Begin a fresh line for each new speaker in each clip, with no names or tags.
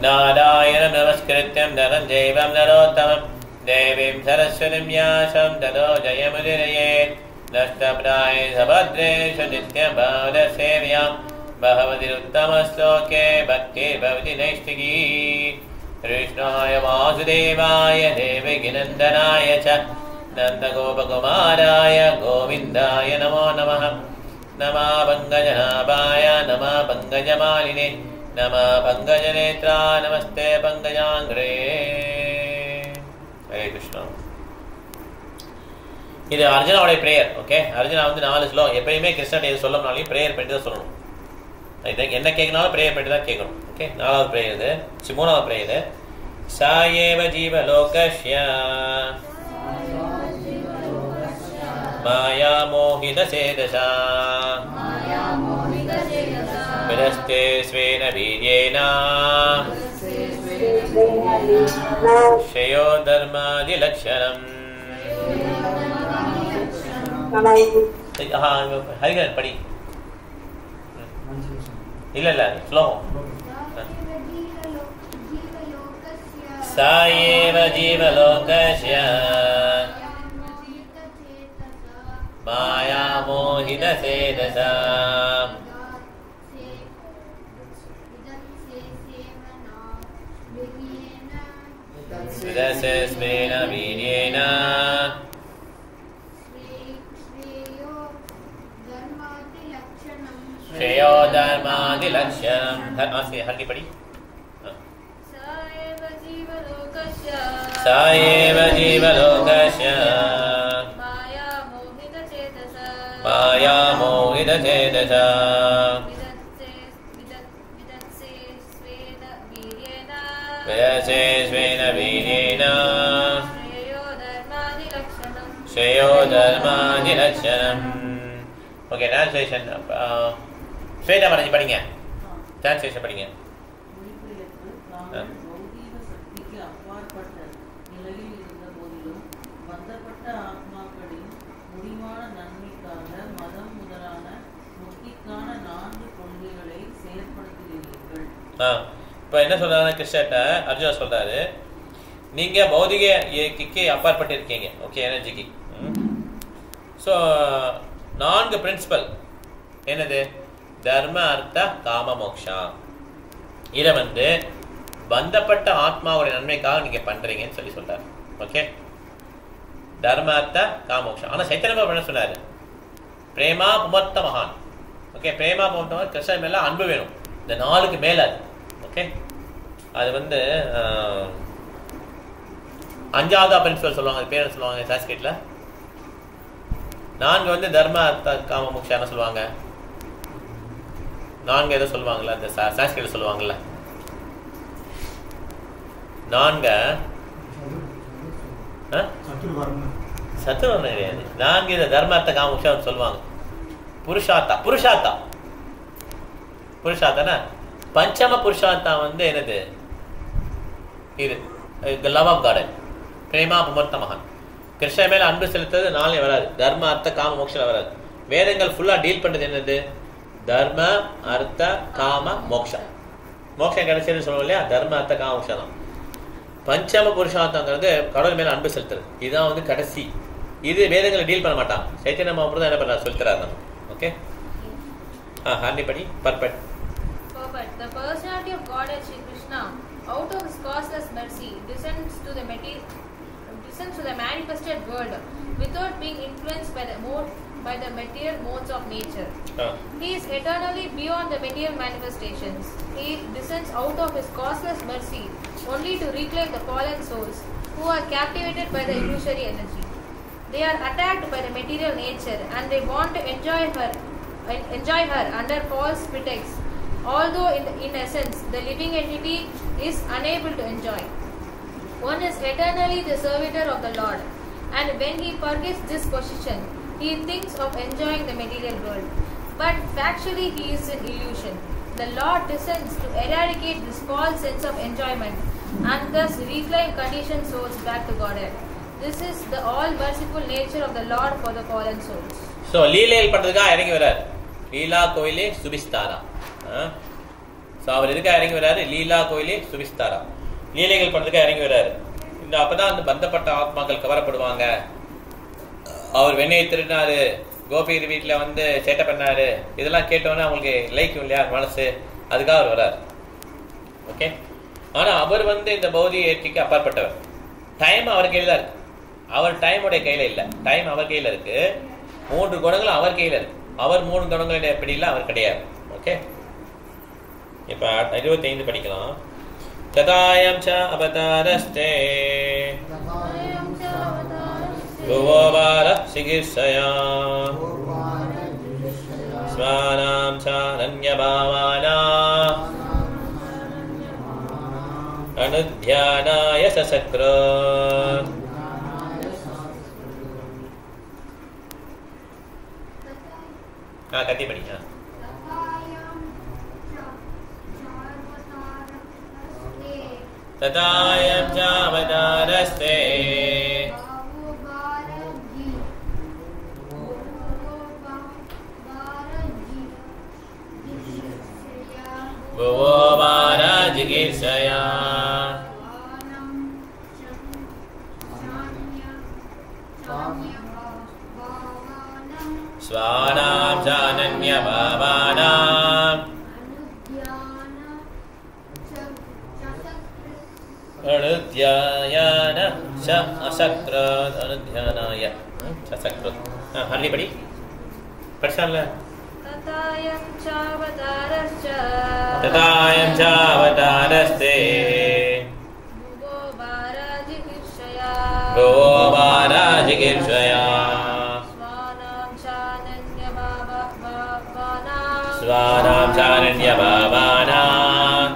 नारायणं नमस्कृत्यं नरं चैव नरोत्तमं देवीं सरस्वतीं व्यासं ततो जयमुदीरयेत् नष्टप्राय सभद्रेषु नित्यभावसेव्यां भगवतिरुत्तमश्लोके भक्तिर्भवति नैष्टिकी कृष्णाय वासुदेवाय देवकीनन्दनाय च नन्दगोपकुमाराय गोविन्दाय नमो नमः नमः पङ्कजनाभाय नमः पङ्कजमालिने नमः पङ्कजनेत्रा नमस्ते पङ्कजाङ्घ्रे हरे कृष्ण இது அர்ஜுனாவுடைய பிரேயர். ஓகே, அர்ஜுனா வந்து 4 ஸ்லோகம் எப்பயுமே கிருஷ்ணன் எது சொல்லணும்னாலையும் பிரேயர் பண்ணி தான் சொல்லணும். என்ன கேட்கனாலும் பிரேயர் பண்ணி தான் கேட்கணும். ஓகே, 4வது பிரேயர் இது. 3வது பிரேயர் சாயேவ ஜீவலோகஸ்ய மாயா மோகித சேதசா விரஸ்தே ஸ்வேன வீர்யேன ஷயோ தர்மாதி லக்ஷணம். ஹரிகரன் படி. இல்ல இல்ல ஸ்லோகம். சாயேவ ஜீவலோகஸ்ய மாயா மோகித சேதசா விரசஸ்வேன வீர்யேன ஷயோ தர்மாதி லக்ஷணம். ஹரி படி. சாயேவ ஜீவலோகஸ்ய மாயா மோகித சேதசா விரசே ஸ்வேன வீர்யேன ஷயோ தர்மாதி லக்ஷணம். ஓகே, டிரான்ஸ்லேஷன் ஸ்வேதா மனஜி படிங்க. டிரான்ஸ்லேஷன் படிங்க. இப்போ என்ன சொல்றாரு கிருஷ்ணர்ட்ட அர்ஜுனா சொல்றாரு, நீங்க பௌதிக அப்பாற்பட்டு இருக்கீங்க. ஓகே, எனர்ஜிக்கு. ஸோ 4 பிரின்சிபல் என்னது? தர்ம அர்த்த காம மோக்ஷா. இதை வந்து பந்தப்பட்ட ஆத்மாவுடைய நன்மைக்காக நீங்க பண்றீங்கன்னு சொல்லி சொல்றாரு. ஓகே, தர்ம அர்த்த காம மோக்ஷா. ஆனா சைத்தன்ய என்ன சொன்னாரு? பிரேமா புமர்த்த மகான். ஓகே, பிரேமா புமர்த்த மகான் கிருஷ்ணன் மேல அன்பு வேணும். இந்த 4க்கு மேல அது. ஓகே, அது வந்து 5வது பிரின்சிபல் சொல்லுவாங்க. அது பேர் சொல்லுவாங்க சான்ஸ்கிரிட்ல. 4 வந்து தர்ம அர்த்த காம மோக்ஷா என்ன சொல்லுவாங்க? 4 எதோ சொல்லுவாங்கல்ல, அந்த சான்ஸ்கிரிட்ல சொல்லுவாங்கல்ல. 4 சத்துவர்ணம் கிடையாது. 4 இதை தர்ம அர்த்த காம மோக்ஷா சொல்லுவாங்க. புருஷார்த்தனா பஞ்சம புருஷார்த்தா வந்து என்னது? இது லவ் ஆஃப் காட், பிரேமா புமர்த்த மகான். கிருஷ்ணன் மேல அன்பு செலுத்துறது 4 வராது. தர்ம அர்த்த காம மோக்ஷம் வராது. வேதங்கள் ஃபுல்லா டீல் பண்றது என்னது? தர்ம அர்த்த காம மோக்ஷம். மோக்ஷம் கிடைச்சதுன்னு சொல்லுவோம் இல்லையா? தர்ம அர்த்த காம மோக்ஷம் தான். பஞ்சம புருஷார்த்தங்கிறது கடவுள் மேல அன்பு செலுத்துறது. இதுதான் வந்து கடைசி. இது வேதங்களை டீல் பண்ண மாட்டான். சைத்தன்ய மகாபிரபு தான் என்ன பண்றாரு? சொல்லித்தராரு நமக்கு. ஓகே, ஹார்னிபடி perfect.
The personality of Godhead Shri Krishna, out of his causeless mercy, descends to the manifested world without being influenced by the material modes of nature. He is eternally beyond the material manifestations. He descends out of his causeless mercy only to reclaim the fallen souls who are captivated by the illusory energy. They are attacked by the material nature and they want to enjoy her under false pretexts. Although in essence the living entity is unable to enjoy. One is eternally the servitor of the Lord, and when he forgets this position, he thinks of enjoying the material world. But factually he is an illusion. The Lord descends to eradicate this false sense of enjoyment and thus reclaim conditioned souls back to Godhead. This is the all merciful nature of the Lord for the fallen souls. So, லீலையில் பண்றதுக்காக இறங்கி வரார். லீலா கோயிலே சுபிஸ்தாரா.
So அவர் எதுக்காக இறங்கி வர்றாரு? லீலா கோயிலே சுவிஸ்தாரா, லீலைகள் பண்ணுறதுக்காக இறங்கி வர்றாரு. இந்த அப்பதான் அந்த பந்தப்பட்ட ஆத்மாக்கள் கவரப்படுவாங்க. அவர் வெண்ணெய் திருடினாரு, கோபி வீட்டில் வந்து சேட்டை பண்ணாரு, இதெல்லாம் கேட்டோன்னே அவங்களுக்கு லைக்கும் இல்லையா மனசு, அதுக்காக அவர் வர்றாரு. ஓகே. ஆனால் அவர் வந்து இந்த பௌதிக இயற்கைக்கு அப்பாற்பட்டவர். டைம் அவர் கையில் தான் இருக்கு. அவர் டைமுடைய கையில் இல்லை, டைம் அவர் கையில் இருக்கு. 3 குணங்களும் அவர் கையில் இருக்கு. அவர் 3 குணங்களுடைய பிடியில் அவர் கிடையாது. ஓகே. இப்போ 25 படிக்கலாம். ததாயம் ச அவதாரஸ்தே புவோபார சிகிர்ஷயா ஸ்வானாம் சானன்யபாவானா அனுத்யானாய சசக்ரோ. கத்தி படிங்க. ததாயம் ச அவதாரஸ்தே புவோபார ஜிகீர்ஷயா ஸ்வானாம் சானன்யபாவானாம் அனுத்யாயான ச அசக்ரத். அனுத்யானாய சசக்ரத். ஹர்லி படி. படிச்சான்ல. ததாயம் சாவதாரஸ்தே புவோபார ஜிகீர்ஷயா ஸ்வானாம் சானன்யபாவானாம்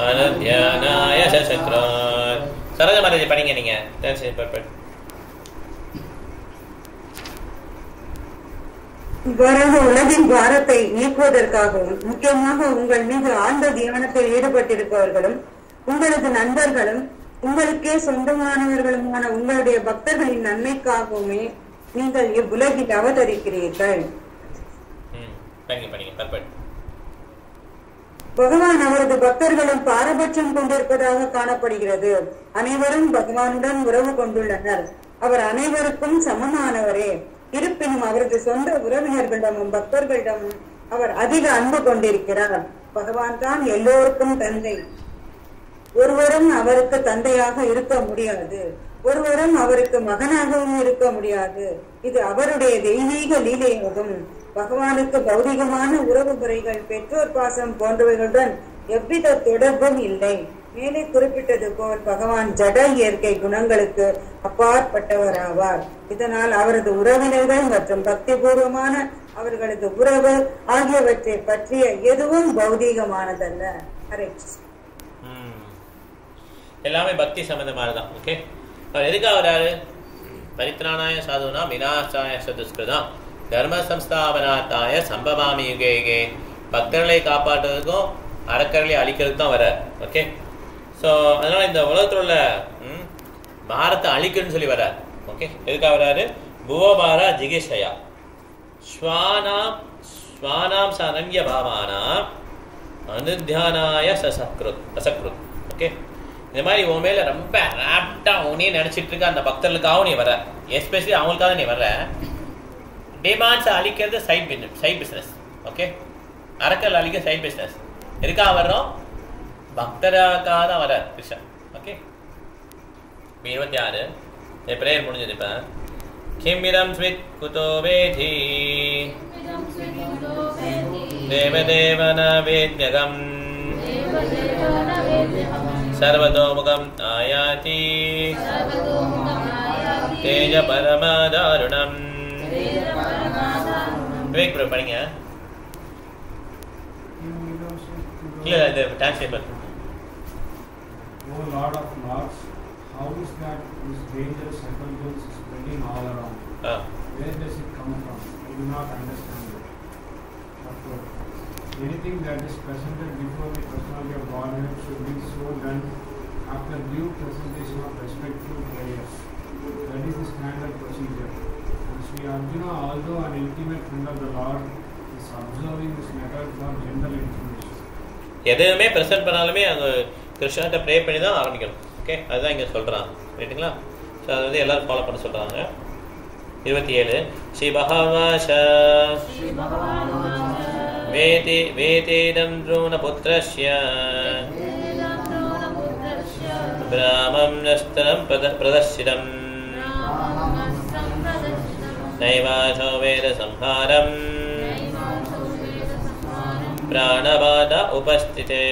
அனுத்யானாய சசக்ரத். சரோஜா மாதாஜி படிங்க நீங்க.
இவ்வாறாக உலகின் பாரத்தை நீக்குவதற்காகவும் முக்கியமாக உங்கள் மீது ஆழ்ந்த தியானத்தில் ஈடுபட்டிருப்பவர்களும் உங்களது நண்பர்களும் உங்களுக்கே சொந்தமானவர்களுமான உங்களுடைய பக்தர்களின் நன்மைக்காகவுமே நீங்கள் இவ்வுலகில் அவதரிக்கிறீர்கள். பகவான் அவரது பக்தர்களும் பாரபட்சம் கொண்டிருப்பதாக காணப்படுகிறது. அனைவரும் பகவானுடன் உறவு கொண்டுள்ளனர். அவர் அனைவருக்கும் சமமானவரே. இருப்பினும் அவரது சொந்த உறவினர்களிடமும் பக்தர்களிடமும் அவர் அதிக அன்பு கொண்டிருக்கிறார். பகவான் தான் எல்லோருக்கும் தந்தை. ஒருவரும் அவருக்கு தந்தையாக இருக்க முடியாது, ஒருவரும் அவருக்கு மகனாகவும் இருக்க முடியாது. இது அவருடைய தெய்வீக லீலையாகும். பகவானுக்கு பௌதிகமான உறவு முறைகள், பெற்றோர் பாசம் போன்றவைகளுடன் எவ்வித தொடர்பும் இல்லை. மேலே குறிப்பிட்டது போல் பகவான் ஜட இயற்கை குணங்களுக்கு அப்பாற்பட்டவர் ஆவார். இதனால் அவரது உறவினர்கள் மற்றும் பக்தி பூர்வமான அவர்களது உறவு ஆகியவற்றை பற்றிய எதுவும் பௌதீகமானதல்ல.
எல்லாமே பக்தி சம்பந்தமானதான். ஓகே. அவர் எதுக்காக வராரு? பரித்ராணாய சாதுனா விநாசாய சதுஷ்கிருதம் தர்ம சம்ஸ்தாபனாத்தாய சம்பவாமி யுகே யுகே. பக்தர்களை காப்பாற்றுறதுக்கும் அறக்கர்களை அழிக்கிறதுக்கு தான் வர்றார். ஓகே. ஸோ அதனால இந்த உலகத்தில் உள்ள பாரத்தை அழிக்கணும்னு சொல்லி வர்றார். ஓகே. எதுக்காக வர்றாரு? புவபாரா ஜிகிஷயா ஸ்வானாம் சனன்ய பாவானா அனுத்யானாய சசக்ருத். ஓகே. இந்த மாதிரி உன் மேல ரொம்ப ராப்டா உனே நினைச்சிட்டு இருக்க அந்த பக்தர்களுக்காகவும் நீ வர, எஸ்பெஷலி அவங்களுக்காக நீ வர்ற. டிமாண்ட்ஸ் அழிக்கிறது சைட் பிஸ்னஸ். ஓகே. அறக்கல் அழிக்க சைட் பிஸ்னஸ். எதுக்காக வர்றோம்? பக்தராக்காக தான் வர கிருஷ்ணன். ஓகே. 26 பிரேயர் முடிஞ்சது. இப்ப கிமிதம் ஸ்வித் குதோ வேதி தேவதேவன வேத்யகம் சர்வதோமுகம் ஆயாதி தேஜ பரமதாருணம். விவேக் ப்ரோ படிங்க. இல்ல இந்த translate.
O Lord of Lords, how is that this dangerous effulgence is spreading all around? Where does it come from? I do not understand it. Anything that is presented before the personality of Godhead should be so done after due presentation of respectful prayers. That is the standard procedure. And Sri Arjuna, although an intimate friend of the Lord, is is observing this method for general information.
எதுவுமே present பண்ணாலுமே அங்கே கிருஷ்ணர்கிட்ட pray பண்ணி தான் ஆரம்பிக்கணும். Okay, அதுதான் இங்கே சொல்கிறாங்க. ரைட்டுங்களா? ஸோ அது வந்து எல்லோரும் ஃபாலோ பண்ண சொல்கிறாங்க. 27 ஸ்ரீ பகவாஷ வேதேதம் த்ரோணபுத்ரஸ்ய பிராமம் நஸ்தரம் பிரதர்ஷிதம் நைவாசோ வேத சம்ஹாரம் பிராணபாத உபஸ்திதே.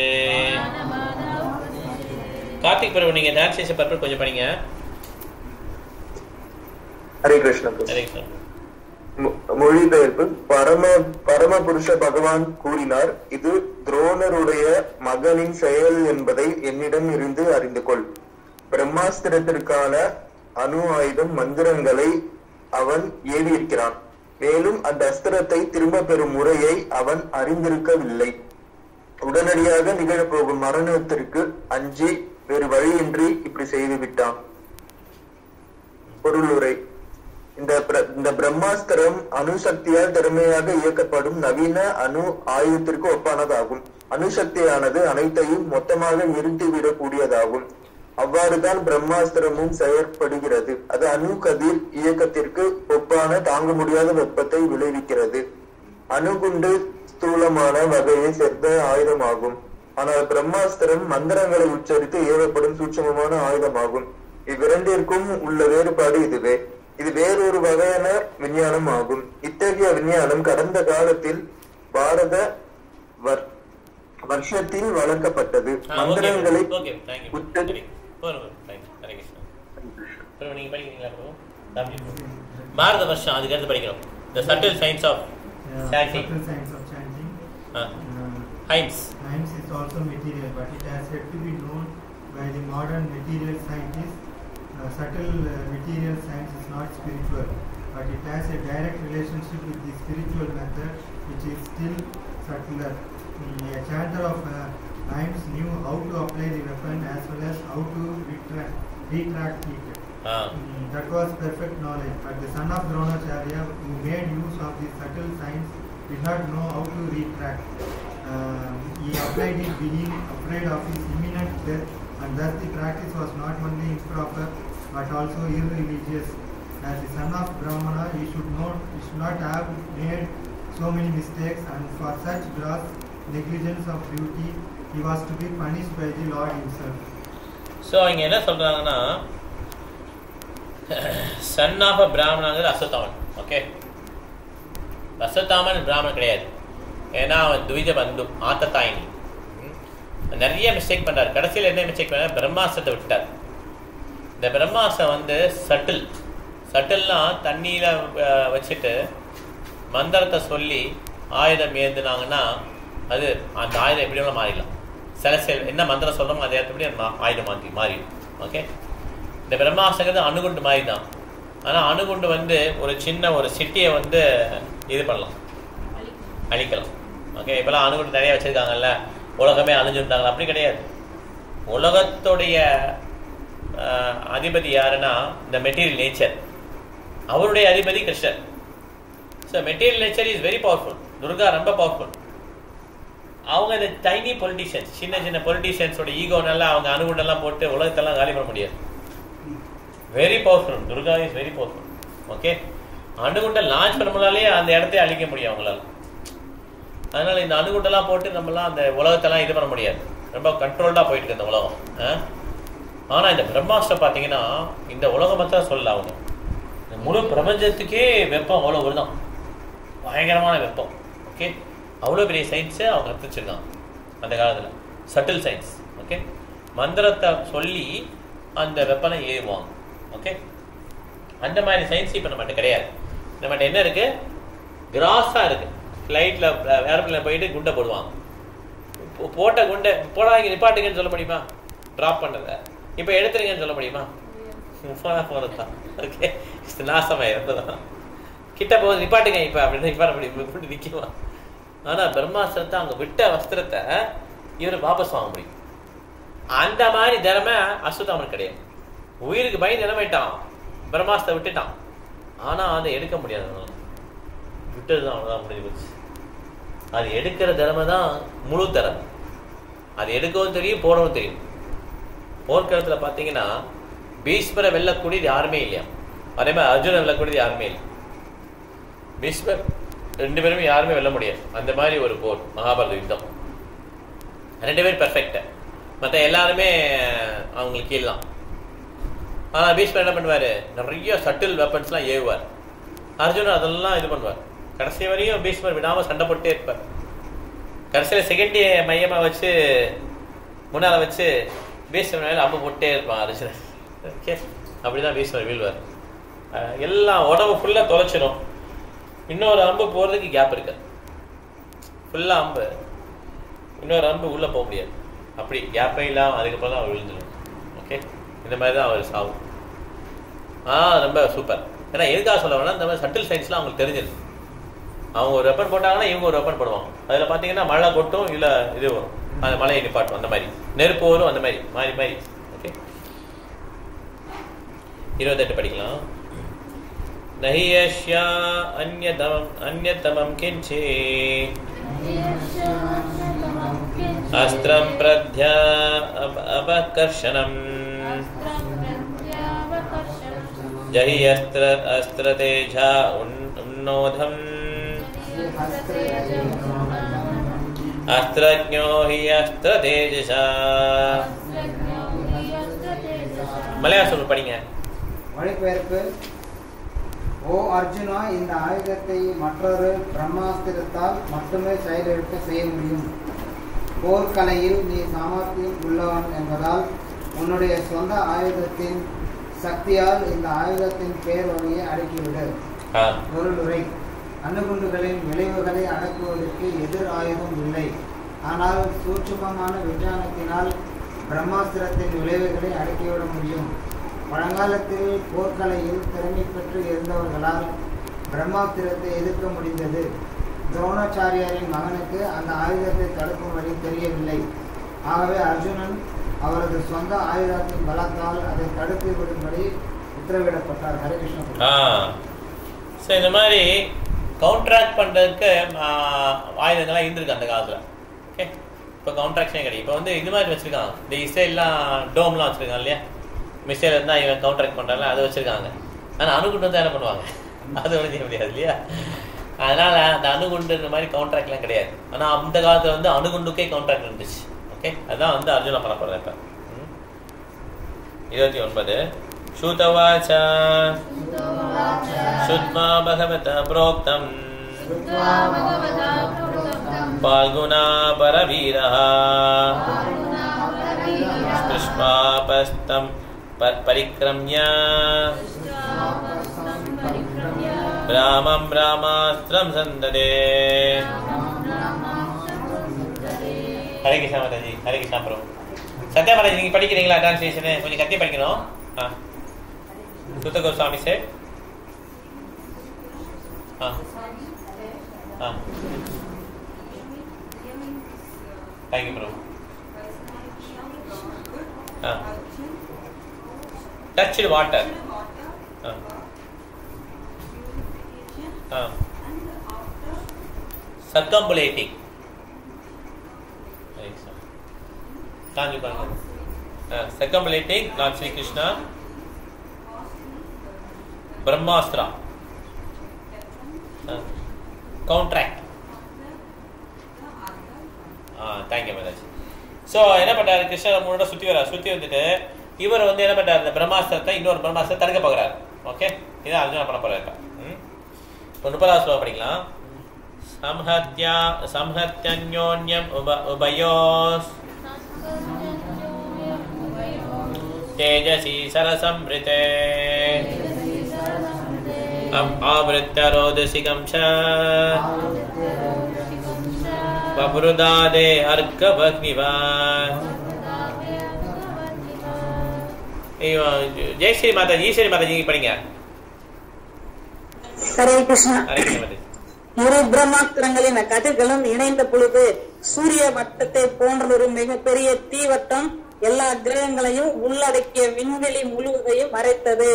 கார்த்திக் பிரபு, நீங்க டான்ஸ் பர்பஸ் கொஞ்சம் படிங்க.
ஹரே கிருஷ்ணா. மொழிபெயர்ப்பு. பரமபுருஷ பகவான் கூறினார், இது துரோணருடைய மகனின் செயல் என்பதை என்னிடம் இருந்து அறிந்து கொள். பிரம்மாஸ்திரத்திற்கான அணு ஆயுதம் மந்திரங்களை அவன் ஏவியிருக்கிறான். மேலும் அந்த அஸ்திரத்தை திரும்ப பெறும் முறையை அவன் அறிந்திருக்கவில்லை. உடனடியாக நிகழப்போகும் மரணத்திற்கு அஞ்சி வேறு வழியின்றி இப்படி செய்து விட்டான். பொருளுரை. இந்த பிரம்மாஸ்திரம் அணுசக்தியால் திறமையாக இயக்கப்படும் நவீன அணு ஆயுதத்திற்கு ஒப்பானதாகும். அணுசக்தியானது அனைத்தையும் மொத்தமாக நிறுத்திவிடக் கூடியதாகும். அவ்வாறுதான் பிரம்மாஸ்திரமும் செயற்படுகிறது. அது அணு கதிர் இயக்கத்திற்கு ஒப்பான தாங்க முடியாத வெப்பத்தை விளைவிக்கிறது. அணுகுண்டு ஸ்தூலமான வகையை சேர்ந்த ஆயுதமாகும். ஆனால் பிரம்மாஸ்திரம் மந்திரங்களை உச்சரித்து ஏவப்படும் சூட்சமமான ஆயுதமாகும். இவ்விரண்டிற்கும் உள்ள வேறுபாடு இதுவே. இது வேறொரு வகையான விஞ்ஞானம் ஆகும். இத்தகைய விஞ்ஞானம் கடந்த காலத்தில் பாரத வருஷத்தில் வளர்க்கப்பட்டது. மந்திரங்களை
பாரத வருஷம் அதுக்கு அடுத்து படிக்கிறோம். The subtle science of chanting. Hymns
is also material, but it has yet to be known by the modern material scientists. Subtle material science is not spiritual, but it has a direct relationship with the spiritual method, which is still subtler. A chanter of hymns knew how to apply the weapon as well as how to retract it. That was perfect knowledge, but the son of Dronacharya, who made use of the subtle science, did not know how to retract. He applied it being afraid of his imminent death, and thus the practice was not only improper but also irreligious. As the son of Brahmana, he should not have made so many mistakes, and for such gross negligence of duty, he was to be punished by the Lord himself.
So இங்க என்ன சொல்றாங்கன்னா, son of a Brahmanaங்கிறது Ashwathaman. Okay, Ashwathaman பிராமணன் கிடையாது. ஏன்னா அவன் துவித பந்து ஆத்தத்தாயினி. நிறைய மிஸ்டேக் பண்றாரு. கடைசியில் என்ன மிஸ்டேக் பண்ணார்? பிரம்மாஸ்திரத்தை விட்டார். இந்த பிரம்மாஸ்திரம் வந்து சட்டில்னா தண்ணியில் வச்சுட்டு மந்திரத்தை சொல்லி ஆயுதம் ஏந்துனாங்கன்னா அது அந்த ஆயுதம் எப்படி வேணாலும் மாறிடலாம். சில என்ன மந்திரம் சொல்கிறோமோ அதை ஏற்றபடி ஆயுதம் மாறிடும். ஓகே, இந்த பிரம்மாஸ்திரங்கிறது அணுகுண்டு மாதிரி தான். ஆனால் அணுகுண்டு வந்து ஒரு சின்ன ஒரு சிட்டியை வந்து இது பண்ணலாம், அழிக்கலாம். ஓகே, இப்போலாம் அணுகுண்டு நிறைய வச்சுருக்காங்கல்ல, உலகமே அழிஞ்சுட்டாங்களா? அப்படி கிடையாது. உலகத்துடைய அதிபதி யாருன்னா இந்த மெட்டீரியல் நேச்சர். அவருடைய அதிபதி கிருஷ்ணர். So material nature is very powerful. Durga ரொம்ப பவர்ஃபுல். அவங்க இந்த டைனி பொலிட்டிஷியன்ஸ், சின்ன சின்ன பொலிட்டிஷியன்ஸோட ஈகோனால அவங்க அணுகுண்டெல்லாம் போட்டு உலகத்தெல்லாம் காலி பண்ண முடியாது. Very powerful. Durga is very powerful. Okay, அணுகுண்டை லான்ச் பண்ணமுனாலே அந்த இடத்தையே அழிக்க முடியும் அவங்களால. அதனால இந்த அணுகுண்டெல்லாம் போட்டு நம்மளாம் அந்த உலகத்தெல்லாம் இது பண்ண முடியாது. ரொம்ப கண்ட்ரோல்டாக போயிட்டு இருக்கு இந்த உலகம். ஆனால் இந்த பிரம்மாஸ்திரம் பார்த்தீங்கன்னா இந்த உலகம் மட்டும் சொல்லல, அவங்க இந்த முழு பிரபஞ்சத்துக்கே வெப்பம் அவ்வளோ வருதான், பயங்கரமான வெப்பம். ஓகே, அவ்வளோ பெரிய சயின்ஸை அவங்க கற்றுச்சிருக்காங்க அந்த காலத்தில், சட்டில் சயின்ஸ். ஓகே, மந்திரத்தை சொல்லி அந்த வெப்பனை ஏறுவாங்க. ஓகே, அந்த மாதிரி சயின்ஸ் இப்போ நம்மகிட்ட கிடையாது. நம்மகிட்ட என்ன இருக்குது? கிராஸாக இருக்குது. ஃப்ளைட்டில் ஏரோப்ளேனில் போயிட்டு குண்டை போடுவாங்க. போட்ட குண்டை போடாதீங்க, நிப்பாட்டுங்கன்னு சொல்ல முடியுமா? ட்ராப் பண்ணதை இப்போ எடுத்துருங்கன்னு சொல்ல முடியுமா? போகிறது தான். ஓகே, நாசமாக தான். கிட்ட போகுது, நிப்பாட்டுங்க இப்போ அப்படின்னு நிப்பாட முடியும், நிற்குமா? ஆனால் பிரம்மாஸ்திரத்தை அவங்க விட்ட வஸ்திரத்தை இவர் வாபஸ் வாங்க முடியும். அந்த மாதிரி திறமை அஸ்வத்தாமன் கிடையாது. உயிருக்கு பயந்து நிலைமைட்டான், பிரம்மாஸ்திரத்தை விட்டுட்டான். ஆனால் அதை எடுக்க முடியாது, விட்டது தான், அவ்வளோதான், முடிஞ்சு போச்சு. அது எடுக்கிற திறமை தான் முழு திறமை. அது எடுக்கவும் தெரியும், போடவும் தெரியும். போர்க்களத்தில் பார்த்தீங்கன்னா பீஷ்மரை வெல்லக்கூடியது யாருமே இல்லையா, அதே மாதிரி அர்ஜுனை வெல்லக்கூடியது யாருமே இல்லை. பீஷ்மர் 2 பேருமே யாருமே வெல்ல முடியாது. அந்த மாதிரி ஒரு போர் மகாபாரத யுத்தம். 2 பேரும் பெர்ஃபெக்ட், மற்ற எல்லாருமே அவங்களுக்கு கீழ் தான். ஆனால் பீஷ்மர் என்ன பண்ணுவார், நிறைய சட்டில் வெப்பன்ஸ்லாம் ஏவுவார். அர்ஜுனர் அதெல்லாம் இது பண்ணுவார். கடைசி வரையும் பீஷ்மர் விடாமல் சண்டை போட்டே இருப்பார். கடைசியில் செகண்ட் மையமாக வச்சு முன்னால் வச்சு பீஷ்மர் மேலே அம்பு போட்டே இருப்பான் அர்ஜுனர். ஓகே, அப்படிதான் பீஷ்மர் வீழ்வார். எல்லாம் உடம்பு ஃபுல்லாக தொலைச்சிடும். இன்னொரு அம்பு போகிறதுக்கு கேப் இருக்கு. ஃபுல்லாக அம்பு, இன்னொரு அம்பு உள்ளே போக முடியாது. அப்படி கேப்பே இல்லாமல் அதுக்கப்புறம் தான் அவர் விழுந்துடும். ஓகே, இந்த மாதிரி தான் அவர் சாகும். ரொம்ப சூப்பர். ஏன்னா எதுக்காக சொல்ல வேணா, இந்த மாதிரி சட்டில் சயின்ஸ்லாம் அவங்களுக்கு தெரிஞ்சிருக்கு. அவங்க ஒரு வெப்பன் போட்டாங்கன்னா இவங்க ஒரு வெப்பன் போடுவாங்க. அதில் பார்த்தீங்கன்னா மழை கொட்டும், இல்லை இது வரும், அந்த மழையை நிப்பாட்டும், அந்த மாதிரி நெருப்பு வரும், அந்த மாதிரி மாறி மாறி. ஓகே, 28 படிக்கலாம். நஹி யஷ்யா அன்யதமம் கிஞ்சி அஸ்திரம் பிரத்யா அபகர்ஷணம் ஜஹி அஸ்திர தேஜா உன்னோதம் அஸ்திரஜ்ஞோ ஹி அஸ்திர தேஜசா. மலையாள சொல்லு படிங்க.
மொழிபெயர்ப்பு. ஓ அர்ஜுனா, இந்த ஆயுதத்தை மற்றொரு பிரம்மாஸ்திரத்தால் மட்டுமே செயலிழக்க செய்ய முடியும். போர்க்கலையில் நீ சாமர்த்தியம் உள்ளவன் என்பதால் உன்னுடைய சொந்த ஆயுதத்தின் சக்தியால் இந்த ஆயுதத்தின் பேரொழியை அடக்கிவிடு. பொருளுரை. அணுகுண்டுகளின் விளைவுகளை அடக்குவதற்கு எதிர் ஆயுதம் இல்லை. ஆனால் சூட்சுமமான விஞ்ஞானத்தினால் பிரம்மாஸ்திரத்தின் விளைவுகளை அடக்கிவிட முடியும். பழங்காலத்தில் போர்க்கலையில் திறமை பெற்று இருந்தவர்களால் பிரம்மாஸ்திரத்தை எதிர்க்க முடிந்தது. துரோணாச்சாரியாரின் மகனுக்கு அந்த ஆயுதத்தை தடுக்கும் வழி தெரியவில்லை. ஆகவே அர்ஜுனன் அவரது சொந்த ஆயுதத்தின் பலத்தால் அதை தடுத்து விடும்படி உத்தரவிடப்பட்டார். ஹரிகிருஷ்ண.
இந்த மாதிரி கவுண்ட்ராக்ட் பண்ணுறதுக்கு ஆயுதங்கள்லாம் இருந்திருக்கு அந்த காலத்தில். ஓகே, இப்போ கவுண்ட்ராக்ஷனே கிடையாது. இப்போ வந்து இது மாதிரி வச்சுருக்காங்க. இந்த இஸ்ரேல்லாம் டோம்லாம் வச்சுருக்காங்க இல்லையா, மிசைல் இருந்தால் இவன் கவுண்ட்ராக்ட் பண்ணுறாங்க, அதை வச்சுருக்காங்க. ஆனால் அணுகுண்டு வந்து என்ன பண்ணுவாங்க, அது ஒன்றும் செய்ய முடியாது இல்லையா. அதனால் அந்த அணுகுண்டு இந்த மாதிரி கவுண்ட்ராக்ட்லாம் கிடையாது. ஆனால் அந்த காலத்தில் வந்து அணுகுண்டுக்கே கவுண்ட்ராக்ட் இருந்துச்சு. ஓகே, அதுதான் வந்து அர்ஜுனா பண்ண போகிறேன். இப்போ 29. ஸ்ருதவாச்சா ஸ்ருத்மா பகவதா ப்ரோக்தம் பால்குணா பரவீரஹ ஸ்பிருஷ்மாபஸ்தம் பரிக்ரம்ய ராமம் ராமாஸ்திரம் சந்ததே. ஹரே கிருஷ்ணா மாதாஜி. ஹரே கிருஷ்ணா ப்ரோ. சத்யா மாதாஜி, நீங்க படிக்கிறீங்களா? டிரான்ஸ்லேஷன் கொஞ்சம் கத்தி படிக்கணும். சுத்த Goswami sir. Thank you bro. Touched water. circumambulating. Circumambulating Lord Sri Krishna. Brahmastra. Contract. Thank you Maharaj. So என்ன பண்றாரு, கிருஷ்ணனோட சுத்தி வந்துட்டு இவர் வந்து என்ன பண்றாரு, இந்த பிரம்மாஸ்திரத்தை இன்னொரு பிரம்மாஸ்திரத்தை தடுக்க பார்க்கறாரு. ஓகே, இதான் அர்ஜுனா பண்ண போறாரு. 30வது ஸ்லோகம் படிக்கலாம். சம்ஹத்யன்யோன்யம் உபயோஸ் தேஜசி சரசம்ரிதே ஆவ்ருத்ய ரோதசிகம் ச வப்ருதாதே அர்க்கவக்னிவா. ஜெயஸ்ரீ மாதாஜி, ஈஸ்வரி மாதாஜி படிங்க.
ஹரே கிருஷ்ணா. இரு பிரம்மாஸ்திரங்களின் கதிர்களும் இணைந்த பொழுது சூரிய வட்டத்தை போன்ற ஒரு மிகப்பெரிய தீவட்டம் எல்லா கிரகங்களையும் உள்ளடக்கிய விண்வெளி முழுவதையும் மறைத்தது.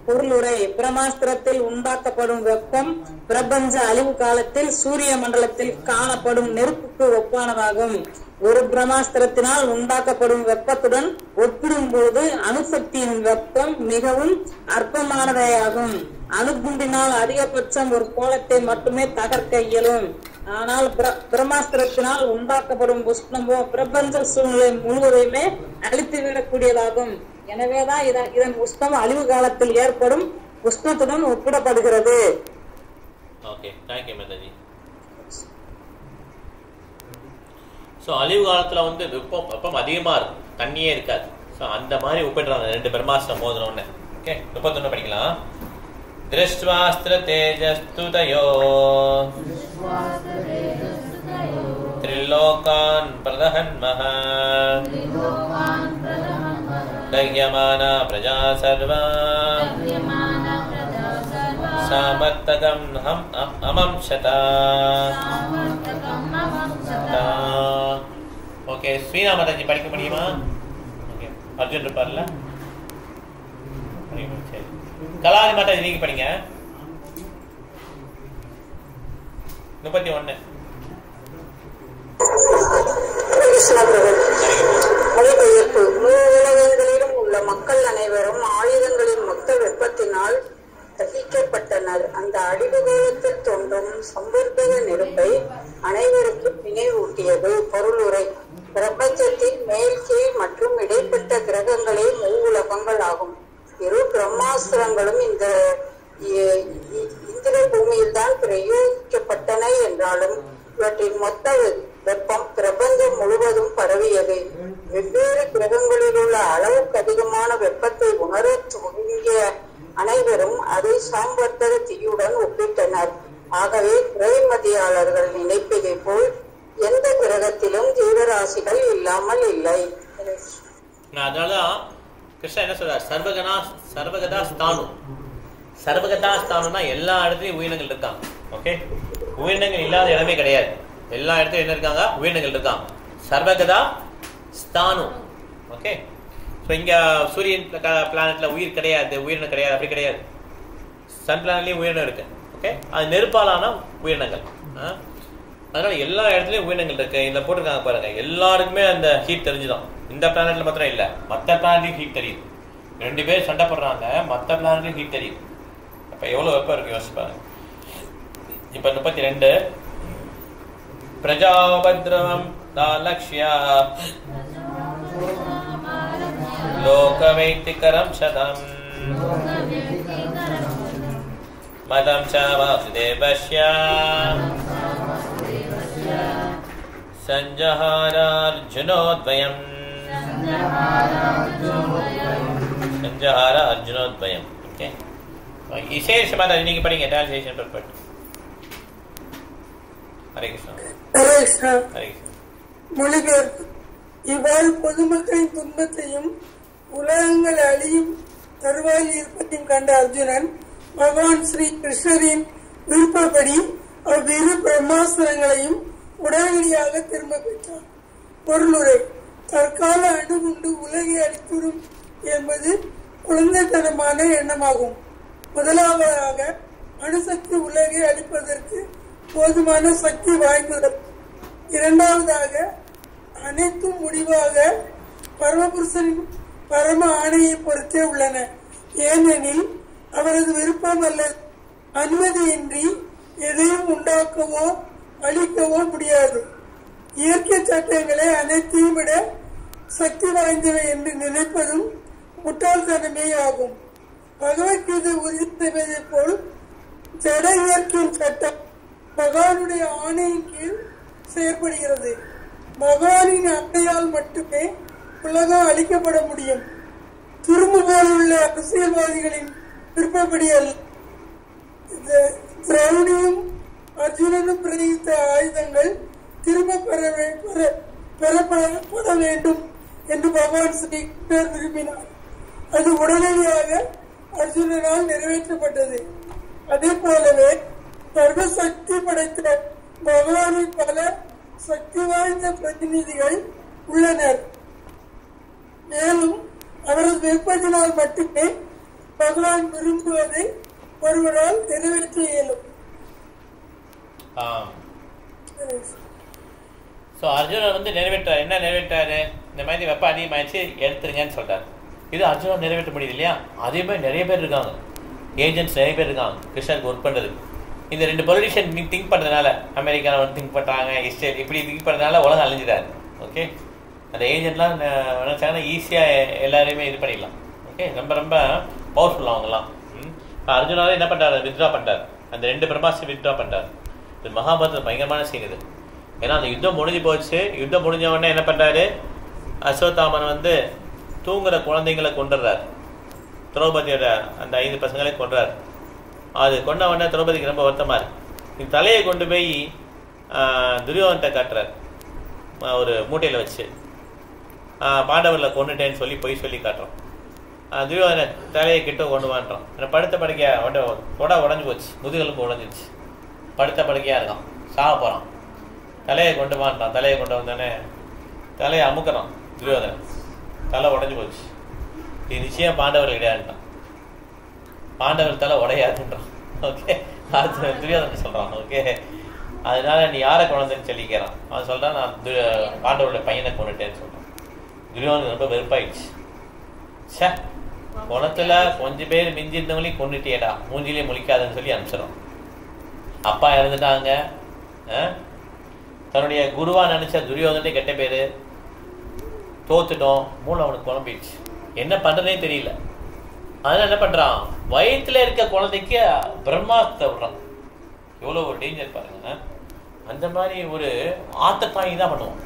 பொருளுரை. பிரம்மாஸ்திரத்தில் உண்டாக்கப்படும் வெப்பம் பிரபஞ்ச அழிவு காலத்தில் சூரிய மண்டலத்தில் காணப்படும் நெருப்புக்கு ஒப்பானதாகும். ஒரு பிரம்மாஸ்திரத்தினால் உண்டாக்கப்படும் வெப்பத்துடன் ஒப்பிடும்போது அணுசக்தியின் வெப்பம் மிகவும் அற்பமானதாகும். அணுகுண்டினால் அதிகபட்சம் ஒரு கோலத்தை மட்டுமே தகர்க்க இயலும். ஆனால் பிரம்மாஸ்திரத்தினால் உண்டாக்கப்படும் உஷ்ணமோ பிரபஞ்ச சூழ்நிலை முழுவதையுமே அழித்துவிடக்கூடியதாகும். எனவேதான் இதன் உஷ்ணம் அழிவு காலத்தில் ஏற்படும் உஷ்ணத்துடன் ஒப்பிடப்படுகிறது.
அழிவு காலத்துல வந்து வெப்பம் அதிகமா இருக்கும், தண்ணியே இருக்காது. அந்த மாதிரி ஒப்பிடுறாங்க ரெண்டு பிரம்மாஸ்திரம் மோதினோன்னு. ஓகே, 31 படிக்கலாம். திருஷ்வாஸ்திர தேஜஸ்துதயோ त्रिलोकान् प्रदहन्मः दह्यमाना प्रजा सर्वा सामर्तकम् अमंशता. ஓகே, ஸ்ரீனா மாதாஜி படிக்க முடியுமா? ஓகே, அர்ஜுன் இருப்பார்ல. சரி, கலாதி மாதாஜி நீங்க படிங்க. 31.
மொழிபெயர்ப்பு. உலகங்களிலும் உள்ள மக்கள் அனைவரும் ஆயுதங்களின் மொத்த வெப்பத்தினால் தகிக்கப்பட்டனர். அந்த அழிவு காலத்தில் தோன்றும் சம்பர்த்தக நெருப்பை அனைவருக்கும் நினைவூட்டியது. பொருளுரை. பிரபஞ்சத்தின் மேல் கீழ் மற்றும் இடைப்பட்ட கிரகங்களே மூவுலகங்கள் ஆகும். இரு பிரம்மாஸ்திரங்களும் இந்த இந்திர பூமியில் தான் பிரயோகிக்கப்பட்டன என்றாலும் இவற்றின் மொத்த வெப்பம் பிரபஞ்சம் முழுவதும் பரவியது. வெவ்வேறு கிரகங்களில் உள்ள அளவுக்கு அதிகமான வெப்பத்தை உணர துவங்கிய அனைவரும் அதை சாம்பர்த்தக தீயுடன் ஒப்பிட்டனர். ஆகவே குறைமதியாளர்கள் நினைப்பதை போல் எந்த கிரகத்திலும் ஜீவராசிகள் இல்லாமல் இல்லை.
அதனாலதான் கிருஷ்ணா என்ன சொல்றார்? சர்வகதா ஸ்தானு. சர்வகதா ஸ்தானுனா எல்லா இடத்துலயும் உயிரினங்கள் இருக்காங்க. ஓகே, உயிரினங்கள் இல்லாத இடமே கிடையாது. எல்லா இடத்துலயும் என்ன இருக்காங்க? உயிரினங்கள் இருக்காங்க. சர்வகதா ஸ்தானு. ஓகே, இங்க சூரியன் பிளானட்ல உயிர் கிடையாது, உயிரினம் கிடையாது, அப்படி கிடையாது. சன் பிளானட்லயும் உயிரினம் இருக்கு. ஓகே, அது நெருப்பாலான உயிரினங்கள். அதனால எல்லா இடத்துலயும் உயிரினங்கள் இருக்கு. இதுல போட்டிருக்காங்க பாருங்க, எல்லாருக்குமே அந்த ஹீட் தெரிஞ்சுதான். இந்த பிளானட்ல மாத்திரம் இல்ல, மற்ற பிளானட்லயும் ஹீட் தெரியுது. 2 பேர் சண்டை போடுறாங்க, மற்ற பிளானட்லயும் ஹீட் தெரியுது. அப்ப எவ்வளவு வெப்பம் இருக்கு யோசிச்சு பாருங்க. இப்ப 32. பிரஜாபத்ரவம் தாலக்ஷ்யா லோகவைத்திகரம் சதம் மதம் ச வாசுதேவஸ்ய சஞ்சஹாரார்ஜுனோத்வயம். ஓகே, விசேஷமா நீங்க படிங்க. Translation perfect. ஹரே கிருஷ்ணா.
ஹரே கிருஷ்ணா. மொழிபெயர்ப்பு. இவ்வாறு பொதுமக்களின் துன்பத்தையும் உலகங்கள் அழியும் தருவாயில் இருப்பதையும் கண்ட அர்ஜுனன் பகவான் ஸ்ரீ கிருஷ்ணரின் விருப்பப்படி அவ்விரு பிரம்மாஸ்திரங்களையும் உடனடியாக திரும்ப பெற்றார். பொருளுரை. தற்கால அணுகுண்டு உலகை அழித்துவிடும் என்பது குழந்தைத்தனமான எண்ணமாகும். முதலாவதாக அணுசக்தி உலகை அழிப்பதற்கு போதுமான சக்தி வாய்ந்தது. இரண்டாவதாக அனைத்தும் முடிவாக பரமபுருஷனின் பரம ஆணையை பொறுத்தே உள்ளன. ஏனெனில் அவரது விருப்பம் அல்லது அனுமதியின்றி எதையும் உண்டாக்கவோ அழிக்கவோ முடியாது. இயற்கை சட்டங்களை அனைத்தையும் விட சக்தி வாய்ந்தவை என்று நினைப்பதும் முட்டாள்தனமே ஆகும். பகவத்கீதை உறுதி செய்வதை போல் ஜட இயற்கையின் சட்டம் பகவானுடைய ஆணையின் கீழ் செயற்படுகிறது. பகவானின் ஆணையால் மட்டுமே உலகம் அழிக்கப்பட முடியும். துரும்பு போலுள்ள அரசியல்வாதிகளின் விருப்பப்படி அல்ல. திரௌணியும் அர்ஜுனனும் பிரயோகித்த ஆயுதங்கள் திரும்ப பெறப்பட வேண்டும் என்று பகவான் ஸ்ரீ கிருஷ்ணர் விரும்பினார். அது உடனடியாக அர்ஜுனனால் நிறைவேற்றப்பட்டது. அதே போலவே சர்வசக்தி படைத்த பகவானின் பல சக்தி வாய்ந்த பிரதிநிதிகள் உள்ளனர். மேலும் அவரது விருப்பத்தினால் மட்டுமே பகவான் விரும்புவதை ஒருவரால் நிறைவேற்ற இயலும்.
ஸோ அர்ஜுனன் வந்து நிறைவேற்றார். என்ன நிறைவேற்றாரு? இந்த மாதிரி வெப்பம் அதிகமாகிடுச்சு, எடுத்துருங்கன்னு சொல்றாரு. இது அர்ஜுனன் நிறைவேற்ற முடியுது இல்லையா? அதே மாதிரி நிறைய பேர் இருக்காங்க, ஏஜென்ட்ஸ் நிறைய பேர் இருக்காங்க கிருஷ்ணருக்கு ஒர்க் பண்ணுறது. இந்த 2 பொலிட்டிஷியன் திங்க் பண்ணுறதுனால, அமெரிக்காவில் வந்து திங்க் பண்ணுறாங்க, இஸ்ரேல் இப்படி திங்க் பண்ணுறதுனால உலகம் அழிஞ்சிடாரு. ஓகே, அந்த ஏஜென்ட்லாம் நினச்சாங்கன்னா ஈஸியாக எல்லாரையுமே இது பண்ணிடலாம். ஓகே, ரொம்ப ரொம்ப பவர்ஃபுல் அவங்கலாம். அர்ஜுனாவே என்ன பண்ணுறாரு? வித்ட்ரா பண்ணுறாரு. அந்த 2 பிரம்மாஸ்திரம் வித்ட்ரா பண்ணுறாரு. இது மகாபாரதம் பயங்கரமான சீன் இது. ஏன்னா அந்த யுத்தம் முடிஞ்சு போச்சு. யுத்தம் முடிஞ்ச உடனே என்ன பண்ணுறாரு? அஸ்வத்தாமன் வந்து தூங்குற குழந்தைங்களை கொண்டுடுறாரு. திரௌபதியோட அந்த 5 பசங்களே கொண்டுறாரு. அது கொண்ட உடனே திரௌபதிக்கு ரொம்ப வருத்தமாக இருக்கு. இந்த தலையை கொண்டு போய் துரியோதன்கிட்ட காட்டுறார். ஒரு மூட்டையில் வச்சு பாண்டவரில் கொண்டுட்டேன்னு சொல்லி பொய் சொல்லி காட்டுறோம். துரியோதன தலையை கிட்ட கொண்டு வான்றான். படுத்த படுக்கையாக உடஞ்சி போச்சு, முதுகெலும்பு உடஞ்சிச்சு, படுத்த படுக்கையாக இருக்கான், சாக போகிறான். தலையை கொண்டு வான்றான். தலையை கொண்டு வந்தோடனே தலையை அமுக்கிறான் துரியோதனன். தலை உடஞ்சி போச்சு. இது நிச்சயம் பாண்டவர் கிடையாதுன்றான். பாண்டவர் தலை உடையாதுன்றான். ஓகே, அது துரியோதனன் சொல்கிறான். ஓகே, அதனால நீ யாரை குழந்தைன்னு சொல்லிக்கிறான். அவன் சொல்கிறான், நான் பாண்டவரோட பையனை கொண்டுட்டேன்னு சொல்கிறான். துரியோதனன் ரொம்ப வெறுப்பாயிடுச்சு. சே, குணத்துல கொஞ்சம் பேர் மிஞ்சிருந்தவங்களையும் கொண்டுட்டியடா, மூஞ்சிலே முழிக்காதுன்னு சொல்லி அனுப்பிச்சிடும். அப்பா இறந்துட்டாங்க. தன்னுடைய குருவா நினைச்ச துரியோதனே கெட்ட பேரு, தோத்துட்டோம். மூளை அவனுக்கு குழம்பிடுச்சு, என்ன பண்றதே தெரியல. அதனால என்ன பண்றான்? வயிற்றுல இருக்க குழந்தைக்கு பிரம்மாஸ்திரத்தை விடுறான். எவ்வளவு ஒரு டேஞ்சர் பாருங்க. அந்த மாதிரி ஒரு ஆத்தத்தாங்கி தான் பண்ணுவோம்.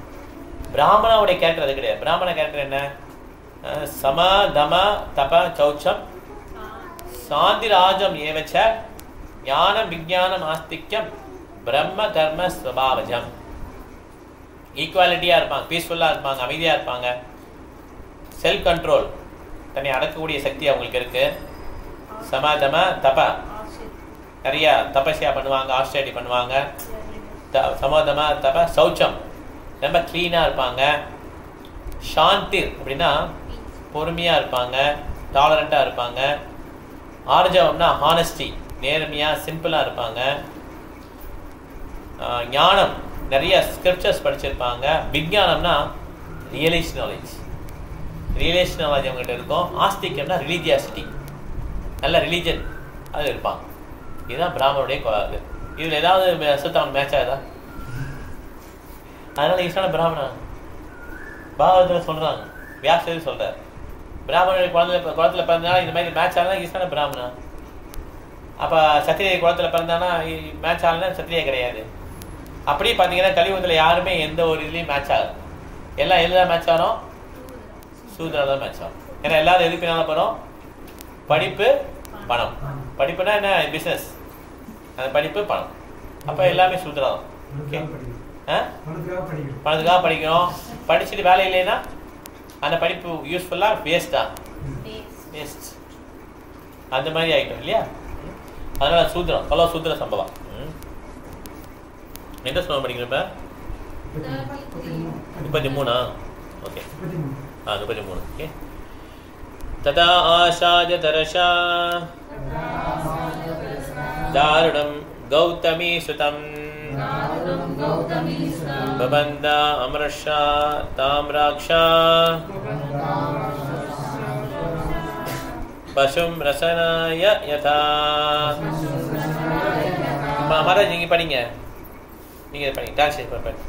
பிராமணாவுடைய கேரக்டர் அது கிடையாது. பிராமண கேரக்டர் என்ன? சம தம தப சௌச்சம் சாந்திராஜம் ஏவச்ச ஞானம் விஞ்ஞானம் ஆஸ்திக்யம் பிரம்ம கர்ம ஸ்வபாவஜம். ஈக்குவாலிட்டியா இருப்பாங்க, பீஸ்ஃபுல்லா இருப்பாங்க, அமைதியா இருப்பாங்க. செல்ஃப் கண்ட்ரோல், தன்னை அடக்கக்கூடிய சக்தி அவங்களுக்கு இருக்கு. சமதம தப, நிறைய தபஸ்யா பண்ணுவாங்க, ஆஸ்டரிட்டி பண்ணுவாங்க. சமதம தப சௌச்சம், ரொம்ப கிளீனா இருப்பாங்க. சாந்தி அப்படின்னா பொறுமையா இருப்பாங்க, டாலரண்டா இருப்பாங்க. ஆர்ஜவம்னா ஹானஸ்டி, நேர்மையா சிம்பிளா இருப்பாங்க. ஞானம், நிறைய ஸ்கிரிப்சர்ஸ் படிச்சிருப்பாங்க. விஞ்ஞானம்னா ரியலைஸ் நாலேஜ், ரியலைஸ் நாலேஜ் அவங்ககிட்ட இருக்கும். ஆஸ்திகம்னா ரிலீஜியாசிட்டி, நல்ல ரிலீஜன் அது இருப்பாங்க. இதுதான் பிராமணனுடைய இது. இதில் ஏதாவது சுத்தம் மேட்ச் ஆகுதா? அதனால ஈஸ்வரன் பிராமணன் பாகவத்தில் சொல்றாங்க, வியாசர் சொல்றாரு, பிராமணனுடைய குளத்துல பிறந்தனால இந்த மாதிரி மேட்ச் ஆகுனா ஈஸ்வரன் பிராமணன். அப்ப சத்திரிய குளத்துல பிறந்தானா மேட்ச் ஆகலன்னா சத்திரியா கிடையாது. அப்படியே பார்த்தீங்கன்னா கலியுகத்தில் யாருமே எந்த ஒரு இதுலையும் மேட்ச் ஆகும். எல்லாம் எதுதான் மேட்ச் ஆகும்? சூத்ரால தான் மேட்ச் ஆகும். ஏன்னா எல்லாரும் எதுக்கு பின்னால போகிறோம்? படிப்பு பணம். படிப்புனா என்ன? பிஸ்னஸ். அந்த படிப்பு பணம். அப்போ எல்லாமே சூத்ரா தான். ஓகே, பணத்துக்காக படிக்கிறோம். படிச்சுட்டு வேலை இல்லைன்னா அந்த படிப்பு யூஸ்ஃபுல்லாக வேஸ்டா? வேஸ்ட். அந்த மாதிரி ஆகிட்டோம் இல்லையா? அதனால சூத்ரம், பல சூத்திர சம்பவம். எந்த ஸ்லோகம் படிக்கிறப்ப? 33. ஓகே, 33. ஓகே. ததா ஆஷாய தரஷா தாருணம் கௌதமி சுதம் பபந்தா அமரஷா தாம்ராக்ஷா பசும் ரசனாய யதா. மகாராஜ் நீங்க படிங்க, நீங்க படிங்க. டிரான்ஸ்லேட் பண்ணுங்க.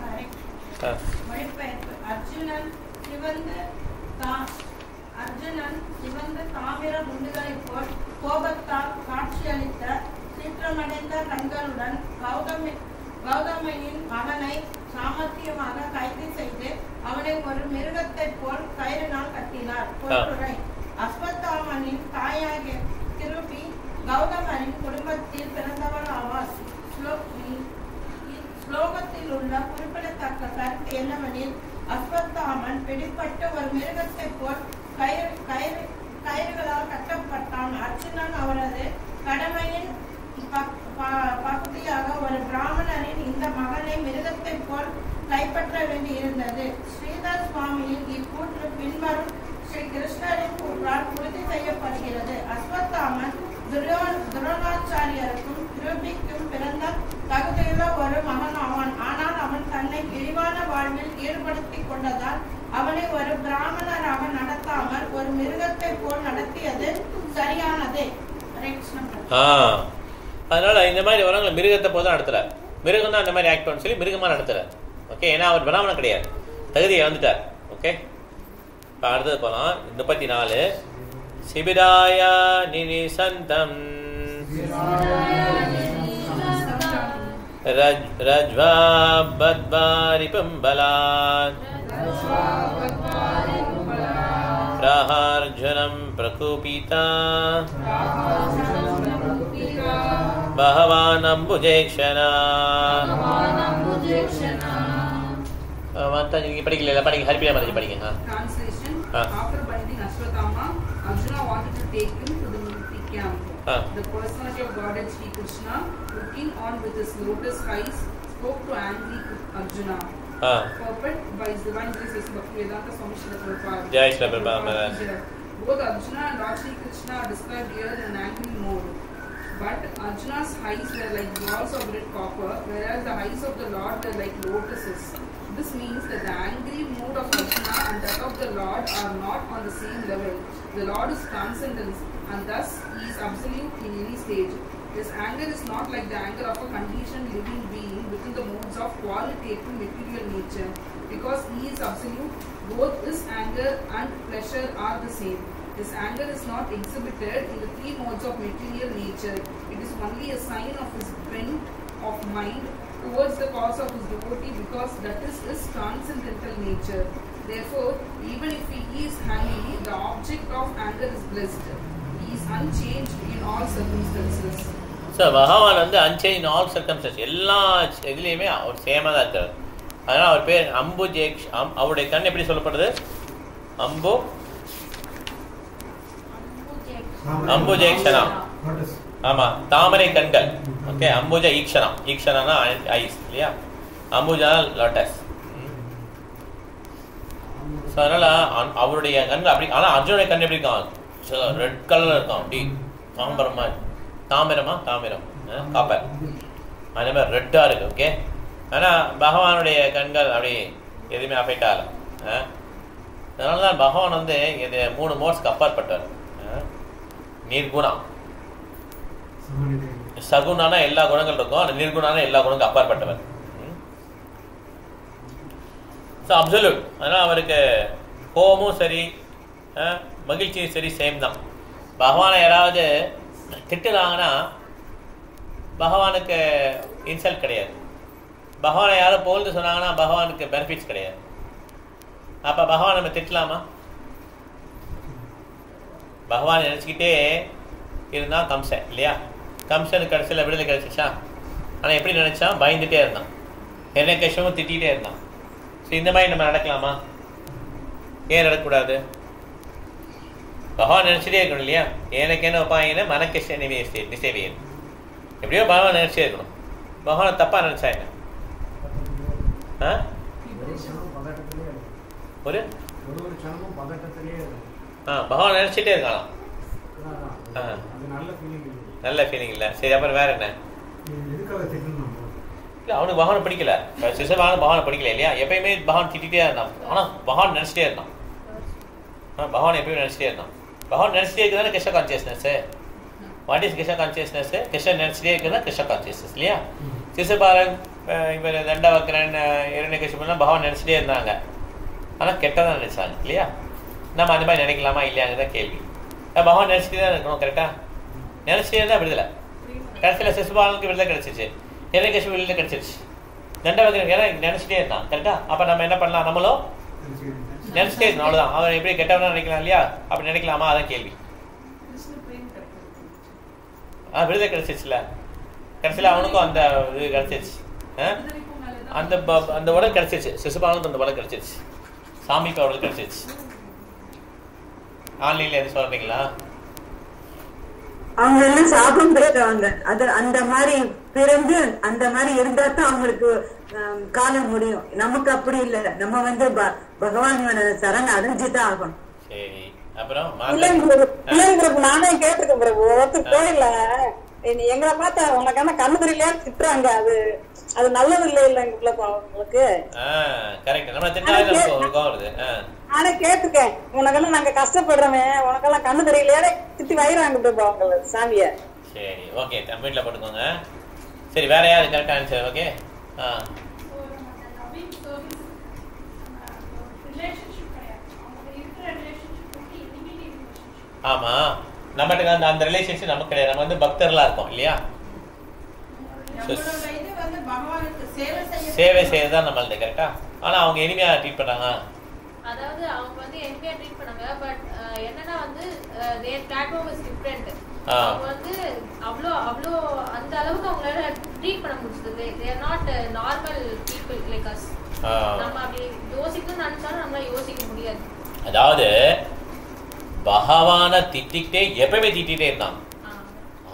அர்ஜுனன் தாமிர குண்டுகளைப் போல் கோபத்தால் காட்சியளித்த சீற்றமடைந்த கண்களுடன் கௌதமியின் மகனை சாமர்த்தியமாக கைது செய்து அவனை ஒரு மிருகத்தைப் போல் கயிறினால் கட்டினார். பொருளுரை: அஸ்வத்தாமனின் தாயாகிய கிருபி கௌதமரின் குடும்பத்தில் பிறந்தவள் ஆவார். ஸ்லோகத்தில் உள்ள குறிப்பிடத்தக்க கருத்து என்னவெனில், அஸ்வத்தாமன் பிடிப்பட்டு ஒரு மிருகத்தை போல் கயிறுகளால் கட்டப்பட்டான். அர்ஜுனன் அவரது கடமையின் பகுதியாக ஒரு பிராமணரின் இந்த மகனை மிருகத்தை போல் கைப்பற்ற வேண்டி இருந்தது. ஸ்ரீதர் சுவாமியின் இக்கூற்று பின்வரும் ஸ்ரீ கிருஷ்ணரின் கூற்றால் உறுதி செய்யப்படுகிறது. வாழ்வில் ஈடுபடுத்திக் கொண்டதால் அவனை ஒரு பிராமணராக நடத்தாமல் ஒரு மிருகத்தை போல் நடத்தியது சரியானதே.
அதனால இந்த மாதிரி வரவங்களை மிருகத்தை போல தான் நடத்துறார். மிருகம் தான் இந்த மாதிரி ஆக்ட் பண்ண சொல்லி மிருகமா நடத்துறார். ஓகே, ஏன்னா அவர் பிராமணன் கிடையாது, தகுதியை இழந்துட்டார். ஓகே, இப்போ அடுத்தது போலாம். 34 சிபிராய நினிசந்தம் ரஜ்வா பத்வாரிபம் பலாத் ராஹார்ஜுனம் பிரகூபிதா பகவான் அம்புஜேக்ஷனா. நீங்க படிக்கல, படிங்க. ஹரிபிரியா மாதிரி படிங்க.
Translation. After binding Ashwatthama, Arjuna wanted to take him to the military camp. The personality of Godhead Sri Krishna, looking on with his lotus eyes, spoke to angry Arjuna. Purport by his divine grace, Bhaktivedanta Swami Srila Prabhupada.
Jai Srila Prabhupada.
Both Arjuna and Lord Sri Krishna are described here in an angry mode. But Arjuna's eyes were like balls of red copper, whereas the eyes of the Lord were like lotuses. This means that the angry mood of Arjuna and that of the Lord are not on the same level. The Lord is transcendence, and thus He is absolute in any stage. His anger is not like the anger of a conditioned living being within the modes of qualitative material nature. Because He is absolute, both His anger and pleasure are the same. His anger is not exhibited in the three modes of material nature. It is only a sign of His bent of mind towards the cause of His devotee, because that is His transcendental nature. Therefore, even if He is angry, the object of anger is blessed. He is unchanged in all circumstances.
So, பகவான் வந்து unchanged in all circumstances. எல்லா இதுலேயுமே அவர் சேமாக தான் இருக்கார். அதனால் அவர் பேர் அம்புஜேக்ஷ். அவருடைய கண் எப்படி சொல்லப்படுது? அம்புஜேக்ஷனா. ஆமா, தாமரை கண்கள். ஓகே, அம்புஜ ஈக்ஷனா. ஈக்ஷனா ஐஸ் இல்லையா, அம்புஜா லோட்டஸ். ஸோ அதனால அவருடைய கண்கள் அப்படி. ஆனால் அர்ஜுனுடைய கண் எப்படி இருக்கான்? ரெட் கலர்ல இருக்கும், அப்படி தாமரமா. தாமிரம் காப்பர் அந்த மாதிரி ரெட்டா இருக்கு. ஓகே, ஆனால் பகவானுடைய கண்கள் அப்படி எதுவுமே அஃபெக்ட் ஆகலை. அதனால தான் பகவான் வந்து இது 3 மோட்ஸ்க்கு அப்பாற்பட்டார். நிர்குணா, சகுணானா எல்லா குணங்கள் இருக்கும், அந்த நிர்குணான எல்லா குணங்களும் அப்பாற்பட்டவர். So absolute. அதனால் அவருக்கு கோபமும் சரி மகிழ்ச்சியும் சரி சேம் தான். பகவானை யாராவது திட்டுனாங்கன்னா பகவானுக்கு இன்சல்ட் கிடையாது. பகவானை யாரும் புகழ்ந்து சொன்னாங்கன்னா பகவானுக்கு பெனிஃபிட்ஸ் கிடையாது. அப்போ பகவான் நம்ம திட்டலாமா? பகவான் நினச்சிக்கிட்டே இருந்தான் கம்சன் இல்லையா? கம்சனுக்கு கடைசியில் விடுதலை கிடைச்சிச்சா? ஆனால் எப்படி நினச்சான்? பயந்துகிட்டே இருந்தான், என்ன கஷ்டமும் திட்டிகிட்டே இருந்தான். ஸோ இந்த மாதிரி நம்ம நடக்கலாமா? ஏன் நடக்கக்கூடாது? பகவான் நினச்சிட்டே இருக்கணும் இல்லையா? எனக்கு என்ன உபாயின மனக்கஷ்ட நிசேவியன். எப்படியோ பகவான் நினச்சே இருக்கணும். பகவானை தப்பாக நினச்சா என்ன? பகவான் நினச்சிட்டே இருக்கலாம். நல்ல ஃபீலிங் இல்லை. சரி, அப்புறம் வேற என்ன? இல்லை, அவனுக்கு பகவானை பிடிக்கல. சிசபானு பகவானை பிடிக்கல இல்லையா? எப்பயுமே பகவான் திட்டிகிட்டே இருந்தான். ஆனால் பகவான் நினச்சிட்டே இருந்தான். பகவான் எப்பயுமே நினச்சிட்டே இருந்தான். பகவான் நினச்சிட்டே இருக்குதானே Krishna consciousness. What is Krishna consciousness? Krishna நினச்சிட்டே இருக்குதுன்னா கிருஷ்ண கான்சியஸ்னஸ் இல்லையா? சிசுபாலன், இவர் தண்டவக்கரன், இரண்யகசிபுலாம் பகவான் நினச்சிட்டே இருந்தாங்க, ஆனால் கெட்டதான் நினைச்சாங்க இல்லையா? நம்ம அந்த மாதிரி நினைக்கலாமா இல்லையாங்கிறதான் கேள்வி. பகவான் நினச்சிட்டே தான் இருக்கணும். கரெக்டாக நினச்சிட்டே இருந்தால் விடுதலை. கடைசியில் சிசுபாலனுக்கு விடுதலை கிடச்சிச்சு, இரண்யகசிபு விடுதலை கிடச்சிருச்சு, தண்டவக்கரன் ஏன்னா நினச்சிட்டே இருந்தான். கரெக்டாக? அப்போ நம்ம என்ன பண்ணலாம்? நம்மளும் நினச்சிட்டே இருக்கணும். அவ்வளோதான். அவன் எப்படி கெட்டவனா நினைக்கலாம் இல்லையா? அப்படி நினைக்கலாமா? அதான் கேள்வி. விடுதலை கிடைச்சிச்சுல, கடைசியில் அவனுக்கும் அந்த இது கிடைச்சிருச்சு. அந்த உடல் கிடைச்சிருச்சு. சிசுபாலனுக்கு அந்த உடல் கிடைச்சிருச்சு. சாமிக்கு அவளுக்கு கிடைச்சிருச்சு. ஆன்லைன்ல எது சொல்றீங்களா?
அவங்க எல்லாம் சாபம் பெறுவாங்க. அது அந்த மாதிரி பிறந்து அந்த மாதிரி இருந்தா தான் அவங்களுக்கு காலம் முடியும். நமக்கு அப்படி இல்லை. நம்ம வந்து பகவானோட சரண் அடைஞ்சுதான் ஆகணும்.
சரி, அப்புறம்
நானே கேட்டிருக்கேன் பிரபு. கோயில்ல எங்களை பார்த்தா உனக்கு என்ன கண்ணு தெரியலையா திட்டுறாங்க. அது அது நல்லது இல்லை உங்களுக்கு.
கரெக்ட். நம்ம திட்டா வருது.
ஆனா கேட்டுக்கேன், உனக்கெல்லாம் நாங்க கஷ்டப்படுறோமே, உனக்கெல்லாம் கண்ணு தெரியலையா திட்டி வயிறாங்க அவங்கள சாமிய.
சரி, ஓகே, தமிழ்ல போட்டுக்கோங்க. சரி, வேற யாரு கரெக்ட் ஆன்சர்? ஓகே. ஆமா, நம்மகிட்ட அந்த ரிலேஷன்ஷிப் நமக்கு கிடையாது. நம்ம வந்து பக்தர்களா இருக்கோம் இல்லையா? சேவை செய்யறதுதான் நம்மளது. கரெக்டா? ஆனா அவங்க எளிமையா ட்ரீட் பண்றாங்க.
அதாவது அவங்க வந்து எளிமையா ட்ரீட் பண்ணாங்க. பட் என்னன்னா வந்து their platform is different. அவங்க வந்து அவ்வளோ அந்த அளவுக்கு அவங்களால ட்ரீட் பண்ண முடிச்சது. they are not normal people like us. நம்ம அப்படி யோசிக்கணும்னு நினைச்சாலும் நம்மளால யோசிக்க முடியாது.
அதாவது பகவான திட்டிக்கிட்டே எப்பயுமே திட்டிகிட்டே இருந்தான்.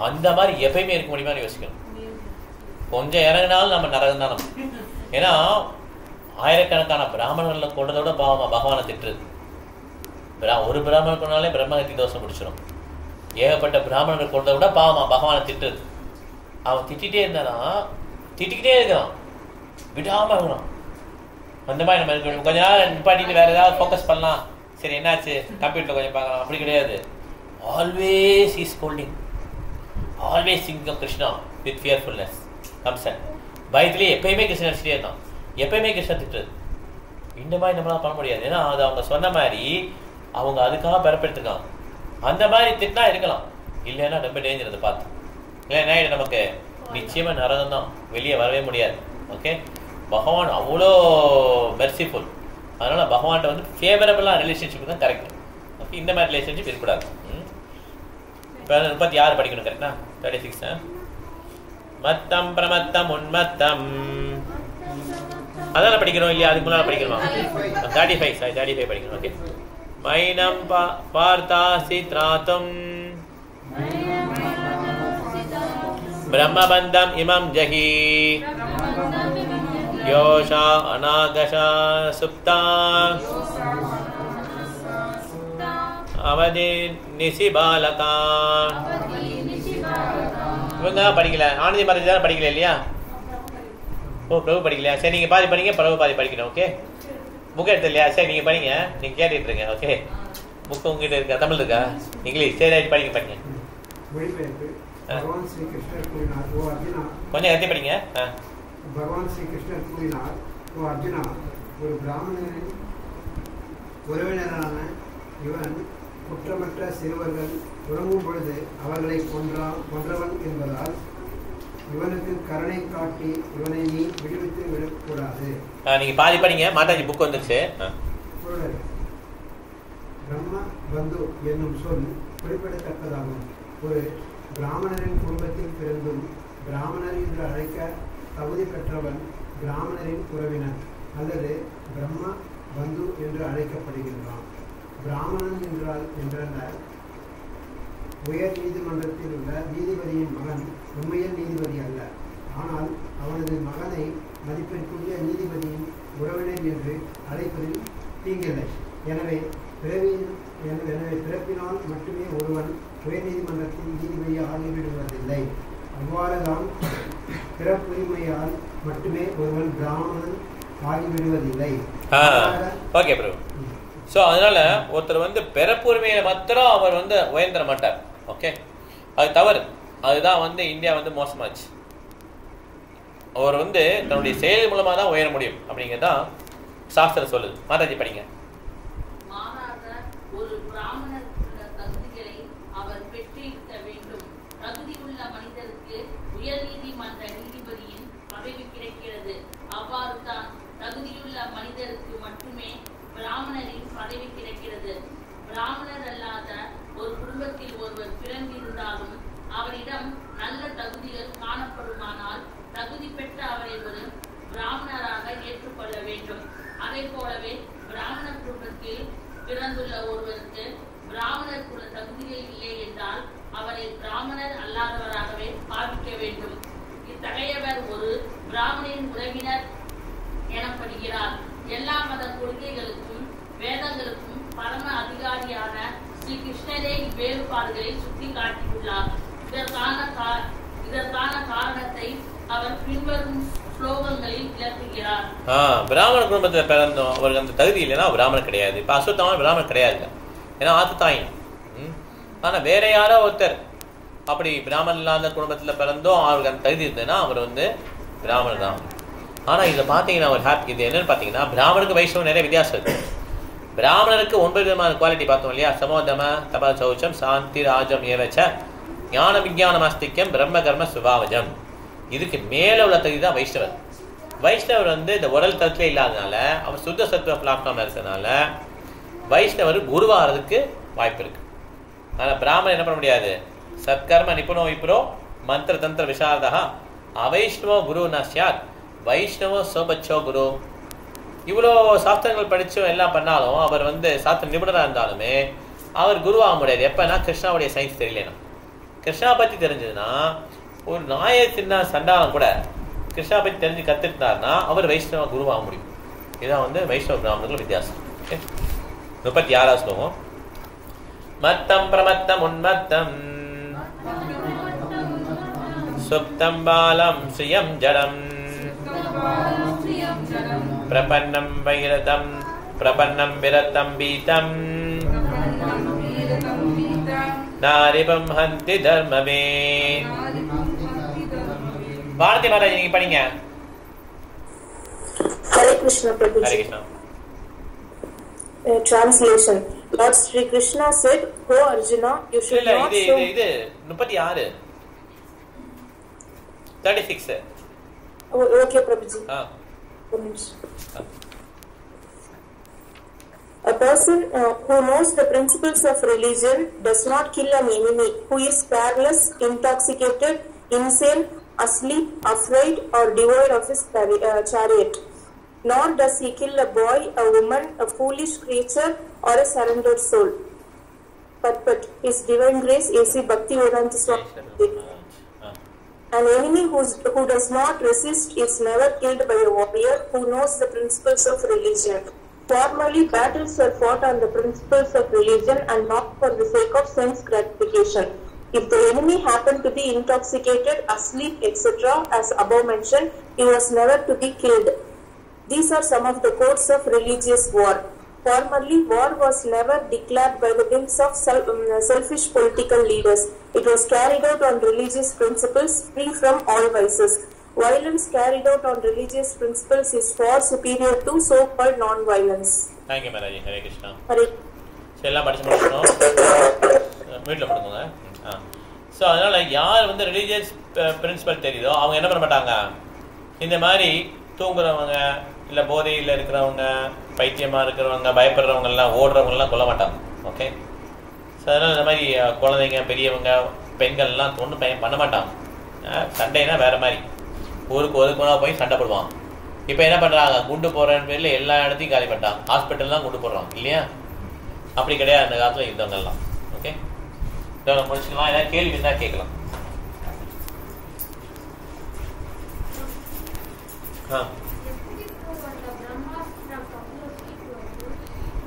அந்த மாதிரி எப்பயுமே இருக்க முடியுமான்னு யோசிக்கணும். கொஞ்சம் இறங்கினாலும் நம்ம நரகம் தான் நம்ம. ஏன்னா ஆயிரக்கணக்கான பிராமணர்களை கொண்டதை விட பகவானை திட்டுறது. ஒரு பிராமணன் கொண்டாலே பிரம்மஹத்தி தோஷம் பிடிச்சிடும். ஏகப்பட்ட பிராமணர்கள் கொண்டதை விட பகவானை திட்டுறது. அவன் திட்டிகிட்டே இருந்தானா திட்டிக்கிட்டே இருக்கிறான், விடாம இருக்கிறான். அந்த மாதிரி நம்ம இருக்க கொஞ்ச நாள் நிப்பாட்டிட்டு வேற ஏதாவது ஃபோக்கஸ் பண்ணலாம். சரி, என்னாச்சு கம்ப்யூட்டர் கொஞ்சம் பார்க்கலாம், அப்படி கிடையாது. Always is scolding, always think of Krishna with fearfulness. Kamsan பயத்திலே எப்பயுமே கிருஷ்ணன் அடிச்சுட்டே இருந்தான், எப்பயுமே கிருஷ்ணன் திட்டுறது. இந்த மாதிரி நம்மளால பண்ண முடியாது. ஏன்னா அது அவங்க சொன்ன மாதிரி அவங்க அதுக்காக பிறப்பெடுத்துக்காங்க. அந்த மாதிரி திட்டினா இருக்கலாம், இல்லைன்னா ரொம்ப டேஞ்சர். அதை பார்த்து இல்லைன்னா நமக்கு நிச்சயமா நரகம் தான், வெளியே வரவே முடியாது. ஓகே, பகவான் அவ்வளோ மெர்சிஃபுல். அதனால பகவான்கிட்ட வந்து ஃபேவரபிளான ரிலேஷன்ஷிப் தான் கரெக்ட். ஓகே, இந்த மாதிரி ரிலேஷன்ஷிப் இருக்கக்கூடாது. இப்போ 36 படிக்கணும். கரெக்டா? 36. மத்தம் பிரமத்தம் உன்மத்தம் அதான படிக்கணும் இல்லையா? அதுக்கு முன்னாடி படிக்கணுமா? 35 படிக்கணும். ஓகே. மைனம் பார்த்தாசி திராத்தும் பிரம்மபந்தம் இமம் ஜஹி யோஷா அநாகஷா சுப்தா அவதி நிசி பாலகா. இவங்க படிக்கல, ஆனந்தி மரதி தான் படிக்கல இல்லையா? ஓ, பிரபு படிக்கலையா? சரி, நீங்க பாதி படிங்க, பிரபு பாதி படிக்கணும். ஓகே, புக் எடுத்து இல்லையா? சரி, நீங்க படிங்க, நீங்க கேட்டுட்டு இருங்க. ஓகே, புக் உங்ககிட்ட இருக்கா? தமிழ் இருக்கா? இங்கிலீஷ்? சரி, படிங்க.
பகவான் ஸ்ரீ கிருஷ்ணர் கூறினார், ஓ அர்ஜுனா.
கொஞ்சம் கத்தி படிங்க.
பகவான் ஸ்ரீ கிருஷ்ணர் கூறினார், ஓ அர்ஜுனா, ஒரு பிராமணரின் உறவினரான இவன் குற்றமற்ற சிறுவர்கள் உறங்கும் பொழுது அவர்களை கொன்றவன் என்பதால் இவனுக்கு கருணை காட்டி இவனை நீ விடுவித்து விடக்கூடாது.
நீங்க பாதி படிங்க, மாதாஜி புக் வந்துருச்சு.
பிரம்ம பந்து என்னும் சொல் குறிப்பிடத்தக்கதாகும். ஒரு பிராமணரின் குடும்பத்தில் பிறந்தும் பிராமணர் என்று அழைக்க தகுதி பெற்றவன் பிராமணரின் உறவினர் அல்லது பிரம்ம பந்து என்று அழைக்கப்படுகின்றான். பிராமணன் என்றால் உயர் நீதிமன்றத்தில் உள்ள நீதிபதியின் மகன் உண்மையில் நீதிபதி அல்ல, ஆனால் அவனது மகனை மதிப்பிற்குரிய நீதிபதியின் உறவினர் என்று அழைப்பதில் தீங்கில்லை. எனவே பிறப்பினால் மட்டுமே ஒருவன் உயர் நீதிமன்றத்தின் நீதிபதியை ஆகிவிடுவதில்லை. அவ்வாறுதான் பிறப்புரிமையால் மட்டுமே ஒருவன் பிராமணன் ஆகிவிடுவதில்லை.
Okay bro. ஸோ அதனால ஒருத்தர் வந்து பிறப்புரிமையில மாத்திரம் அவர் வந்து உயர்ந்துட மாட்டார். ஓகே, அது தவறு. அதுதான் வந்து இந்தியா வந்து மோசமாச்சு. அவர் வந்து தன்னுடைய செயல் மூலமா தான் உயர முடியும் அப்படிங்கிறதான் சாஸ்திரம் சொல்லுது. மாதாஜி படிங்க.
ஒரு பிராமணர் தகுதிகளை அவர் பெற்றிருக்க வேண்டும். தகுதியுள்ள மனிதருக்கு உயர் நீதிமன்ற நீதிபதியின் பதவி கிடைக்கிறது. அவ்வாறு தான் தகுதியுள்ள மனிதருக்கு மட்டுமே பிராமணரின் பதவி கிடைக்கிறது. பிராமணர் அல்லாத ஒரு குடும்பத்தில் ஒருவர் பிறந்திருந்தாலும் அவரிடம் நல்ல தகுதிகள் காணப்படுமானால் தகுதி பெற்ற அவரை ஒரு பிராமணராக ஏற்றுக்கொள்ள வேண்டும். அதே போலவே பிராமண குடும்பத்தில் பிறந்துள்ள ஒருவருக்கு பிராமணர் குல தகுதிகள் இல்லை என்றால் அவரை பிராமணர் அல்லாதவராகவே பாவிக்க வேண்டும். இத்தகையவர் ஒரு பிராமணரின் உறவினர் எனப்படுகிறார். எல்லா மத கொள்கைகளுக்கும் வேதங்களுக்கும் பரம அதிகாரியான ஸ்ரீ கிருஷ்ணரே இவ்வேறுபாடுகளை சுட்டி காட்டியுள்ளார். இதற்கான அவர் பின்வரும் ஸ்லோகங்களில் விளக்குகிறார்.
பிராமண குடும்பத்தில் பிறந்தோம், அவருக்கு அந்த தகுதி இல்லைன்னா பிராமணன் கிடையாது. இப்போ அஸ்வத்தாமன் பிராமணன் கிடையாது, ஏன்னா ஆத்துத்தாயின். ஆனால் வேற யாரோ ஒருத்தர் அப்படி பிராமணன் இல்லாத குடும்பத்தில் பிறந்தோம், அவருக்கு அந்த தகுதி இருந்ததுன்னா அவர் வந்து பிராமணர் தான். ஆனால் இதை பார்த்தீங்கன்னா ஒரு இது என்னன்னு பார்த்தீங்கன்னா, பிராமணனுக்கு வைஷ்ணவம் நிறைய வித்தியாசம் இருக்கு. பிராமணனுக்கு 9 விதமான குவாலிட்டி பார்த்தோம் இல்லையா? சமோதம, தப சௌச்சம், சாந்தி, ராஜம், ஏவச்ச, ஞான விஞ்ஞான மாஸ்திக்கம், பிரம்ம கர்ம சுபாவஜம். இதுக்கு மேலே உள்ள தகுதி தான் வைஷ்ணவர். வைஷ்ணவர் வந்து இந்த உடல் தத்துவம் இல்லாதனால, அவர் சுத்த சத்துவ பிளாட்ஃபார்ம் இருக்கிறதுனால வைஷ்ணவர் குருவாகிறதுக்கு வாய்ப்பு இருக்கு. ஆனால் பிராமணன் என்ன பண்ண முடியாது? சத்கர்ம நிபுணோ விப்ரோ மந்திர தந்திர விசாரதா அவைஷ்ணவோ குரு நஸ்யாத் வைஷ்ணவோ சோபச்சோ குரு. இவ்வளோ சாஸ்திரங்கள் படித்தோம் எல்லாம் பண்ணாலும் அவர் வந்து சாஸ்திர நிபுணராக இருந்தாலுமே அவர் குருவாக முடியாது. எப்போனா கிருஷ்ணாவுடைய சயின்ஸ் தெரியலனா. கிருஷ்ணா பற்றி தெரிஞ்சதுன்னா, ஒரு நாயை சின்ன சண்டாலம் கூட கிருஷ்ணா பற்றி தெரிஞ்சு கற்றுக்கிட்டாருன்னா அவர் வைஷ்ணவ குருவாக முடியும். இதுதான் வந்து வைஷ்ணவ பிராமணர்கள் வித்தியாசம். 36 ஸ்லோகம். மத்தம் பிரமத்தம் உன்மத்தம் சுப்தம் பாலம் ஸ்ரீயம் ஜடம் பிரபன்னம் வைரதம் பிரபன்னம் விரதம் பீதம் நாரிபம் ஹந்தி தர்மவே. பாரதி மாதாஜி நீங்க படிங்க.
Hare Krishna Prabhuji.
Hare Krishna.
Translation. Lord Sri Krishna said, "O Arjuna, you should not show."
இது 36 36.
Okay Prabhuji. A person who knows the principles of religion does not kill an enemy who is careless, intoxicated, insane, asleep, afraid, or devoid of his chariot. Nor does he kill a boy, a woman, a foolish creature, or a surrendered soul. But His Divine Grace A.C. Bhaktivedanta Swami. An enemy who does not resist is never killed by a warrior who knows the principles of religion. Formerly, battles were fought on the principles of religion and not for the sake of sense gratification. If the enemy happened to be intoxicated, asleep, etc., as above mentioned, he was never to be killed. These are some of the codes of religious war. Formerly, war was never declared by the whims of selfish political leaders. It was carried out on religious principles, free from all vices. Violence carried out on religious principles is far superior to so-called non-violence.
Thank you, Maraji. Hare Krishna.
Hare.
எல்லாம் படிச்சு முடிச்சோம். வீட்டில் கொடுங்க. So அதனால யார் வந்து religious principal தெரியுதோ அவங்க என்ன பண்ண மாட்டாங்க, இந்த மாதிரி தூங்குறவங்க இல்லை போதையில் இருக்கிறவங்க, பைத்தியமாக இருக்கிறவங்க, பயப்படுறவங்க எல்லாம், ஓடுறவங்கலாம் கொல்ல மாட்டாங்க. ஓகே. ஸோ அதனால் இந்த மாதிரி குழந்தைங்க, பெரியவங்க, பெண்கள்லாம் ஒன்றும் பண்ண மாட்டாங்க. சண்டைனா வேறு மாதிரி ஊருக்கு ஒதுக்குனா போய் சண்டை போடுவாங்க. இப்போ என்ன பண்ணுறாங்க, குண்டு போடுறன்னு பேரில் எல்லா இடத்தையும் காலி பண்ணிட்டாங்க. ஹாஸ்பிட்டல்லாம் குண்டு போடுறாங்க இல்லையா? அப்படி கிடையாது அந்த காலத்தில் யுத்தங்கள்லாம். ஓகே, முடிச்சுக்கலாம். ஏதாவது கேள்வி இருந்தால் கேட்கலாம்.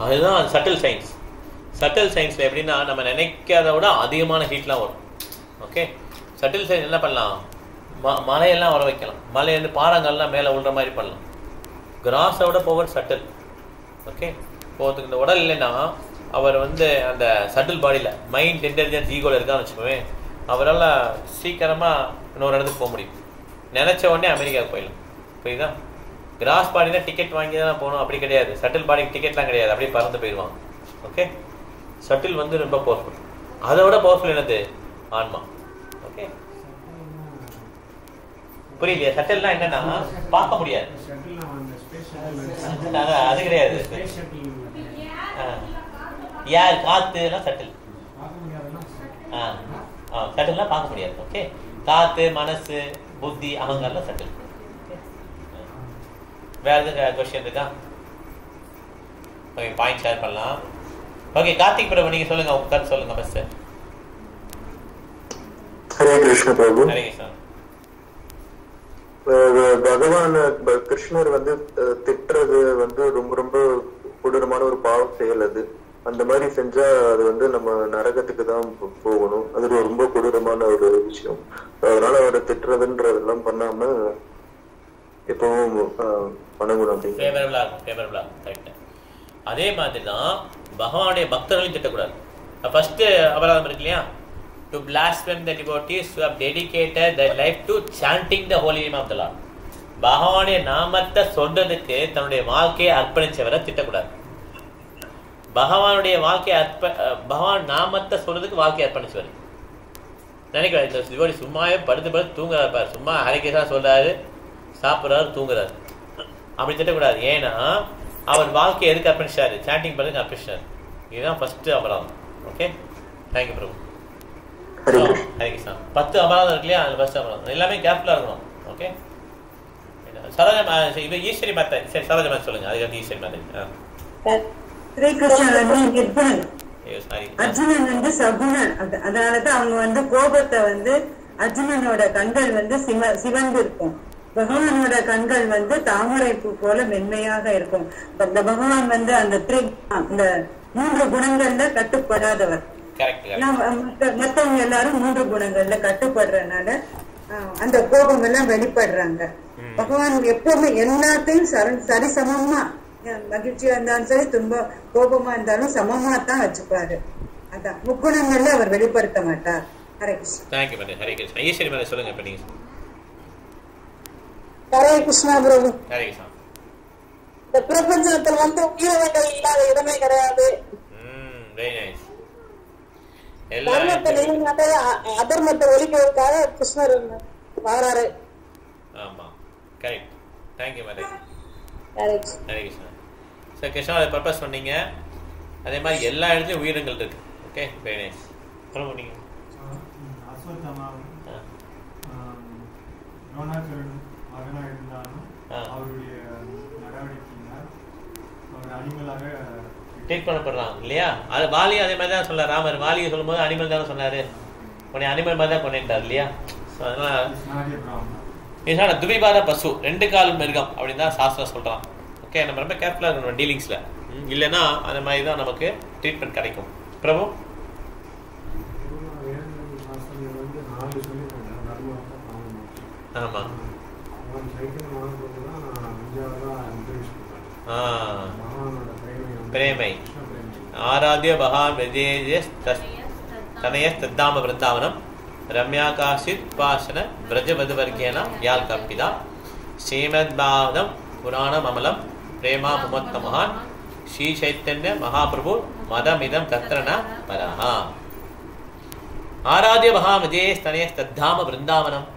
அதுதான் சட்டில் சயின்ஸ். சட்டில் சயின்ஸில் எப்படின்னா நம்ம நினைக்காத விட அதிகமான ஹீட்லாம் வரும். ஓகே, சட்டில் சயின்ஸ் என்ன பண்ணலாம், மலையெல்லாம் வர வைக்கலாம். மலையிலேருந்து பாறாங்கல்லாம் மேலே விழுற மாதிரி பண்ணலாம். கிராஸோட பவர் சட்டில். ஓகே, போகிறதுக்கு இந்த உடல் இல்லைன்னா அவர் வந்து அந்த சட்டில் பாடியில் மைண்ட் இன்டெலிஜென்ஸ் ஈகோவில் இருக்கான்னு வச்சுக்கோமே, அவரால் சீக்கிரமாக இன்னொரு இடத்துக்கு போக முடியும். நினச்ச உடனே அமெரிக்காவுக்கு போயிடலாம். புரியுதா? கிராஸ் பாடினா டிக்கெட் வாங்கி தான் போகணும், அப்படி கிடையாது. சட்டில் பாடிக்கு டிக்கெட்லாம் கிடையாது, அப்படியே பறந்து போயிடுவாங்க. ஓகே, சட்டில் வந்து ரொம்ப பவர்ஃபுல். அதை விட பவர்ஃபுல் என்னது, ஆன்மா. ஓகே, புரியலையா? சட்டில்னா என்னன்னா பார்க்க முடியாது, அது கிடையாது. யார் காத்து எல்லாம் சட்டில். சட்டில்லாம் பார்க்க முடியாது. ஓகே, காத்து, மனசு, புத்தி, அகங்காரம் சட்டில். வேற எதுவும் கொஸ்டின் இருக்கா? ஓகே, பாயிண்ட் ஷேர் பண்ணலாம். ஓகே, கார்த்திக் பிரபு நீங்க சொல்லுங்க, உங்க கருத்து சொல்லுங்க ஃபர்ஸ்ட்.
ஹரே கிருஷ்ண பிரபு.
ஹரே கிருஷ்ணா.
பகவான் கிருஷ்ணர் வந்து திட்டுறது வந்து ரொம்ப ரொம்ப கொடூரமான ஒரு பாவ செயல். அது அந்த மாதிரி செஞ்சா அது வந்து நம்ம நரகத்துக்கு தான் போகணும். அது ரொம்ப கொடூரமான ஒரு விஷயம். அதனால அவரை திட்டுறதுன்றதெல்லாம் பண்ணாம எப்பவும் வணங்கணும்
அப்படின்னு. அதே மாதிரி தான் பகவானுடைய பக்தர்களையும் திட்டக்கூடாது. ஃபர்ஸ்ட் அபராதம் இருக்கு இல்லையா, to blaspheme the devotees who have dedicated their life to chanting the holy name of the Lord. பகவானுடைய நாமத்தை சொல்றதுக்கு தன்னுடைய வாழ்க்கையை அர்ப்பணிச்சவரை திட்டக்கூடாது. பகவானுடைய வாழ்க்கையை பகவான் நாமத்தை சொல்றதுக்கு வாழ்க்கையை அர்ப்பணிச்சவர் நினைக்கிறார். இந்த டிவோட்டி சும்மாவே படுத்து தூங்குறாரு, சும்மா ஹரிகிருஷ்ணா சொல்றாரு, சாப்பிட்றாரு, தூங்குறாரு, அப்படி திட்டக்கூடாது. ஏன்னா அவர் வாழ்க்கையை எதுக்கு அர்ப்பணிச்சாரு? சாண்டிங் பண்ணுறதுக்கு அர்ப்பணிச்சாரு. இதுதான் ஃபர்ஸ்ட் அபராதம். ஓகே, தேங்க்யூ பிரபு. ஹரே கிருஷ்ணா. 10 அபராதம் இருக்கு இல்லையா, அது ஃபர்ஸ்ட் அபராதம். எல்லாமே கேர்ஃபுல்லாக இருக்கணும். ஓகே, சரோஜா இது ஈஸ்வரி மாதா. சரி, சரோஜா மாதா சொல்லுங்க. அதுக்கு ஈஸ்வரி மாதா.
ஸ்ரீகிருஷ்ணன் நிர்குணன், அர்ஜுனன் வந்து சகுணன். அதனாலதான் அவங்க வந்து கோபத்தை வந்து அர்ஜுனனோட கண்கள் வந்து சிவந்து இருக்கும், பகவானோட கண்கள் வந்து தாமரை பூ போல மென்மையாக இருக்கும். பகவான் வந்து அந்த 3 குணங்கள்ல கட்டுப்படாதவர். மத்தவங்க எல்லாரும் 3 குணங்கள்ல கட்டுப்படுறதுனால அந்த கோபம் எல்லாம் வெளிப்படுறாங்க. பகவான் எப்பவுமே எல்லாத்தையும் சரிசமமா, மகிழ்ச்சியா இருந்தாலும் சரி, கோபமா இருந்தாலும் சமமா தான் வச்சுப்பாரு. அதான் முக்குணங்கள்ல அவர் வெளிப்படுத்த மாட்டார். ஹரே கிருஷ்ணா.
ஹரே கிருஷ்ணா. ஈஸ்வரி மேல சொல்லுங்க. இப்ப நீங்க
ஹரே கிருஷ்ணா பிரபு.
ஹரே கிருஷ்ணா.
இந்த பிரபஞ்சத்தில் வந்து உயிரினங்கள் இல்லாத இடமே கிடையாது.
Very nice.
தர்மத்தை நிலைநாட்ட அதர்மத்தை ஒழிக்கிறதுக்காக கிருஷ்ணர் வராரு.
ஆமா, correct. Thank you madam.
Hare
Krishna. Sir கிருஷ்ணாவோட பர்பஸ் பண்ணீங்க. அதே மாதிரி எல்லா இடத்துலயும் உயிரினங்கள் இருக்கு. Okay, very nice. அப்புறம் நீங்க
அஸ்வத்தாமாவும் ரோணாச்சரன் மகனாக இருந்தாலும் அவருடைய நடவடிக்கையினால் அவர் அனிமலாக
ட்ரீட் பண்ணப்படுறாங்க இல்லையா. அது வாலியும் அதே மாதிரி தான் சொன்னார். ராமர் வாலியை சொல்லும் போது அனிமல் தானே சொன்னாரு, உன்னை அனிமல் மாதிரி தான் கொண்டார் இல்லையா. அதனால துவிபாத பசு, 2 கால் மிருகம் அப்படின்னு தான் சாஸ்திரம் சொல்றான். ஓகே, நம்ம ரொம்ப கேர்ஃபுல்லாக இருக்கணும் டீலிங்ஸ்ல. இல்லைன்னா அந்த மாதிரி தான் நமக்கு ட்ரீட்மெண்ட் கிடைக்கும். பிரபு ஆமா, பிரேமை ஆராத்திய பகவான் தனய தத்தாம விருந்தாவனம் ரம்யாகாசித் பாசன பிரஜவதுவர்கேன யால் கப்பிதா ஸ்ரீமத் பாவதம் புராணம் அமலம் பிரேமா புமத்த மகான் ஸ்ரீ சைத்தன்ய மகாபிரபு மதமிதம் தத்ரன பரஹா. ஆராத்திய பகவான் விஜய தனய தத்தாம விருந்தாவனம்.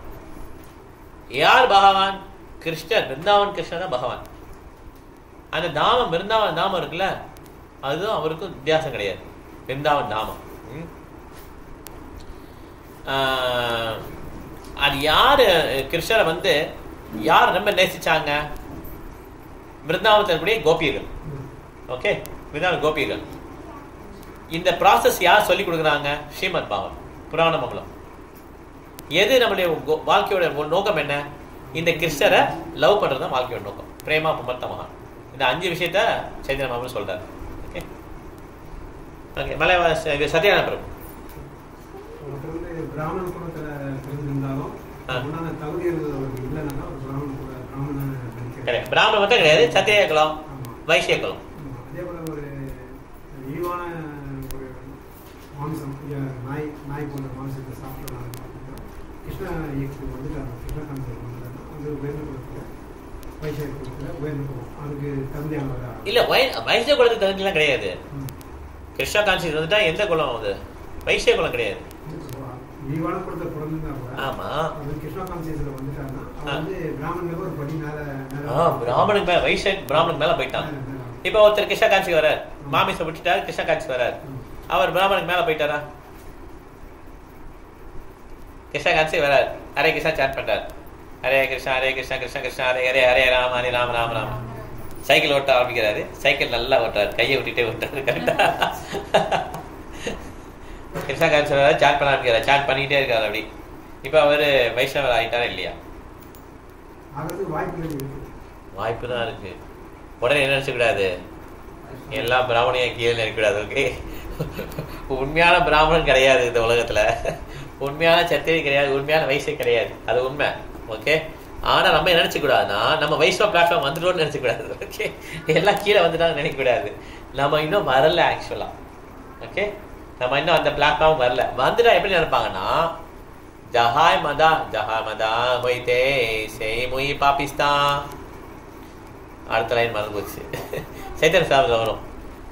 யார் பகவான்? கிருஷ்ணர். விருந்தாவன் கிருஷ்ணர் தான் பகவான். அந்த தாமம், விருந்தாவன் தாமம் இருக்குல்ல, அதுவும் அவருக்கும் வித்தியாசம் கிடையாது. விருந்தாவன் தாமம். அது யாரு கிருஷ்ணரை வந்து யார் ரொம்ப நேசிச்சாங்க? விருந்தாவனத்தில் இருக்கக்கூடிய கோபியர்கள். ஓகே, விருந்தாவன் கோபியர்கள். இந்த ப்ராசஸ் யார் சொல்லி கொடுக்குறாங்க? ஸ்ரீமத் பாகவத் புராண மங்களம். எது நம்மளுடைய வாழ்க்கையோட நோக்கம் என்ன? இந்த கிருஷ்ணரை லவ் பண்றது தான் வாழ்க்கையோட நோக்கம். பிரேமா புமத்த மகான். இந்த 5 விஷயத்த சைதன்ய மகாபுரு சொல்றாரு. Okay, okay. மலையாள சத்யானந்த பிரபு.
பிராமண குலத்துல பிறந்திருந்தாலும்
பிராமண மட்டும் கிடையாது, சத்திரிய குலம், வைசிய குலம்.
அதே போல ஒரு இழிவான ஒரு மாமிசம், நாய் போன்ற மாமிசத்தை சாப்பிட்றதுனால கிருஷ்ண இயக்கத்துக்கு வந்துட்டாங்க. கிருஷ்ணகாந்தி வந்து உயர்ந்த குலத்துல, வைசிய குலத்துல உயர்ந்த குலம், அதுக்கு தகுதியானவரா?
இல்ல, வைசிய குலத்துக்கு தகுதியெல்லாம் கிடையாது. கிருஷ்ண கான்சி வந்துட்டா எந்த குலம்? அது வைசிய குலம் கிடையாது.
இழிவான குலத்தை பிறந்திருந்தா கூட
ஆமா,
கிருஷ்ண கான்சியஸ்ல வந்துட்டாங்கன்னா அவன் வந்து பிராமணனுக்கு ஒரு படி மேல,
பிராமணுக்கு மேல, வைசிய பிராமணுக்கு மேல போயிட்டான். இப்ப ஒருத்தர் கிருஷ்ண காட்சி வர்றார், மாமிசம் விட்டுட்டாரு, கிருஷ்ண காட்சி வர்றார், அவர் பிராமணுக்கு மேல போயிட்டாரா? கிருஷ்ண காட்சி வர்றார், ஹரே கிருஷ்ணா சாட் பண்றார், ஹரே கிருஷ்ணா ஹரே கிருஷ்ணா கிருஷ்ண கிருஷ்ணா ஹரே ஹரே ஹரே ராம ஹரே ராம ராம ராம. சைக்கிள் ஓட்ட ஆரம்பிக்கிறாரு, சைக்கிள் நல்லா ஓட்டுறாரு, கையை விட்டுட்டே ஓட்டுறாரு. கரெக்டா கிருஷ்ணா காட்சி வர்றாரு, சாட் பண்ண ஆரம்பிக்கிறார், சாட் பண்ணிக்கிட்டே இருக்காரு. அப்படி இப்ப அவரு வைஷ்ணவர் ஆயிட்டாரா இல்லையா? வாய்ப்பு தான் இருக்கு. உடனே என்ன நினைச்சக்கூடாது, எல்லா பிராமணையும் கீழே இருக்கக்கூடாது. ஓகே, உண்மையான பிராமணன் கிடையாது இந்த உலகத்துல, உண்மையான சத்திரி கிடையாது, உண்மையான வைசியம் கிடையாது, அது உண்மை. ஓகே, ஆனா நம்ம என்ன நினைச்சக்கூடாதுன்னா நம்ம வைஷ்ணவ பிளாட்ஃபார்ம் வந்துட்டோம்னு நினைச்சக்கூடாது. ஓகே, எல்லாம் கீழே வந்துட்டான்னு நினைக்கக்கூடாது. நம்ம இன்னும் வரல ஆக்சுவலா. ஓகே, நம்ம இன்னும் அந்த பிளாட்ஃபார்ம் வரல. வந்துட்டா எப்படி நினைப்பாங்கன்னா ஜஹாய் மதா ஹொய்தே செய் முய் பாகிஸ்தான். அடுத்த லைன் மறந்து போச்சு. சைத்தன்ய சாமியில் வரும்,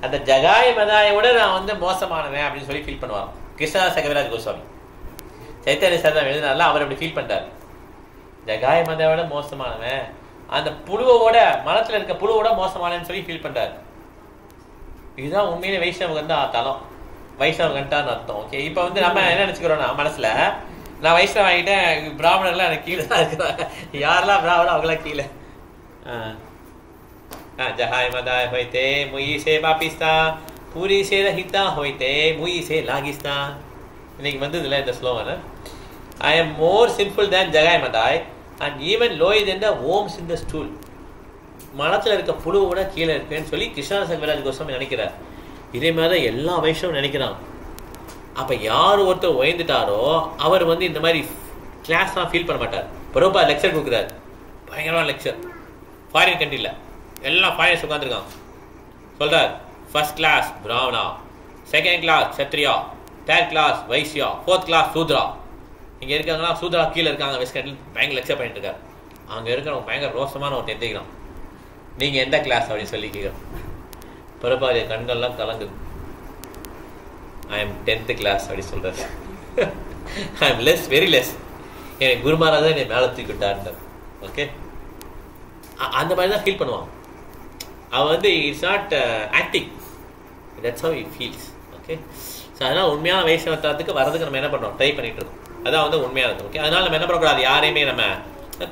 அந்த ஜகாய் மதாயை விட நான் வந்து மோசமானவன் அப்படின்னு சொல்லி ஃபீல் பண்ணுவாங்க கிருஷ்ணதாச கவிராஜ் கோஸ்வாமி. சைத்தன்ய சாதம் எழுதினால அவர் அப்படி ஃபீல் பண்றாரு, ஜகாய் மதாவை விட மோசமானவன், அந்த புழுவோட மனத்துல இருக்க புழுவோட மோசமானன்னு சொல்லி ஃபீல் பண்றாரு. இதுதான் உண்மையிலே வைஷ்ணவ கண்டா தலம், வைஷ்ணவ கண்டான்னு அர்த்தம். ஓகே, இப்போ வந்து நம்ம என்ன நினைச்சுக்கிறோம்னா மனசுல நான் வைஷ்ணவ ஆகிட்டேன், பிராமணர்லாம் எனக்கு கீழே தான் இருக்கிறாங்க, யாரெல்லாம் பிராமணம் அவங்களாம் கீழே. जहाय मदाय होते मुई से पाकिस्तान पूरी से रहता होते मुई से लागिस्तान. இன்னைக்கு வந்ததுல இந்த slogan, I am more sinful than Jagai Madai and even lower than the worms in the stool. மனத்துல இருக்க புழுவோட கீழே இருக்கேன்னு சொல்லி கிருஷ்ணதாச கவிராஜ் கோஸ்வாமி நினைக்கிறார். இதே மாதிரி எல்லா வைஷ்ணவம் நினைக்கிறான். அப்ப யார் ஒருத்தர் உயர்ந்துட்டாரோ அவர் வந்து இந்த மாதிரி கிளாஸ்லாம் ஃபீல் பண்ண மாட்டார். பிரபுபாத் லெக்சர் கொடுக்குறாரு, பயங்கரமான லெக்சர், ஃபாரின் கண்ட்ரியில் எல்லாம் ஃபாரினர்ஸ் உட்காந்துருக்காங்க. சொல்றார், first class Brahmana, second class Kshatriya, third class Vaishya, fourth class Shudra. இங்கே இருக்காங்கன்னா சூத்ரா கீழே இருக்காங்க. வெஸ்ட் கண்ட்ரில் பயங்கர லெக்சர் பண்ணிட்டு இருக்காரு. அங்கே இருக்கிறவங்க பயங்கர ரோசமான ஒரு தெரிஞ்சுக்கிறான். நீங்கள் எந்த கிளாஸ் அப்படின்னு சொல்லி கேட்குறோம். பிரபாதிய கண்கள்லாம் கலங்குது. ஐ எம் 10th கிளாஸ் அப்படி சொல்கிறார். I am less, very less. எனக்கு குருமாராஜ் தான் என்னை மேலே தூக்கி விட்டார். ஓகே, அந்த மாதிரி தான் ஃபீல் பண்ணுவான். அவன் வந்து it's not acting, that's how he feels. Okay, so அதனால் உண்மையான வைஷ்ணவத்துக்கு வரதுக்கு நம்ம என்ன பண்ணுறோம், ட்ரை பண்ணிட்டு இருக்கோம். அதான் வந்து உண்மையானது. ஓகே, அதனால் நம்ம என்ன பண்ணக்கூடாது, யாரையுமே நம்ம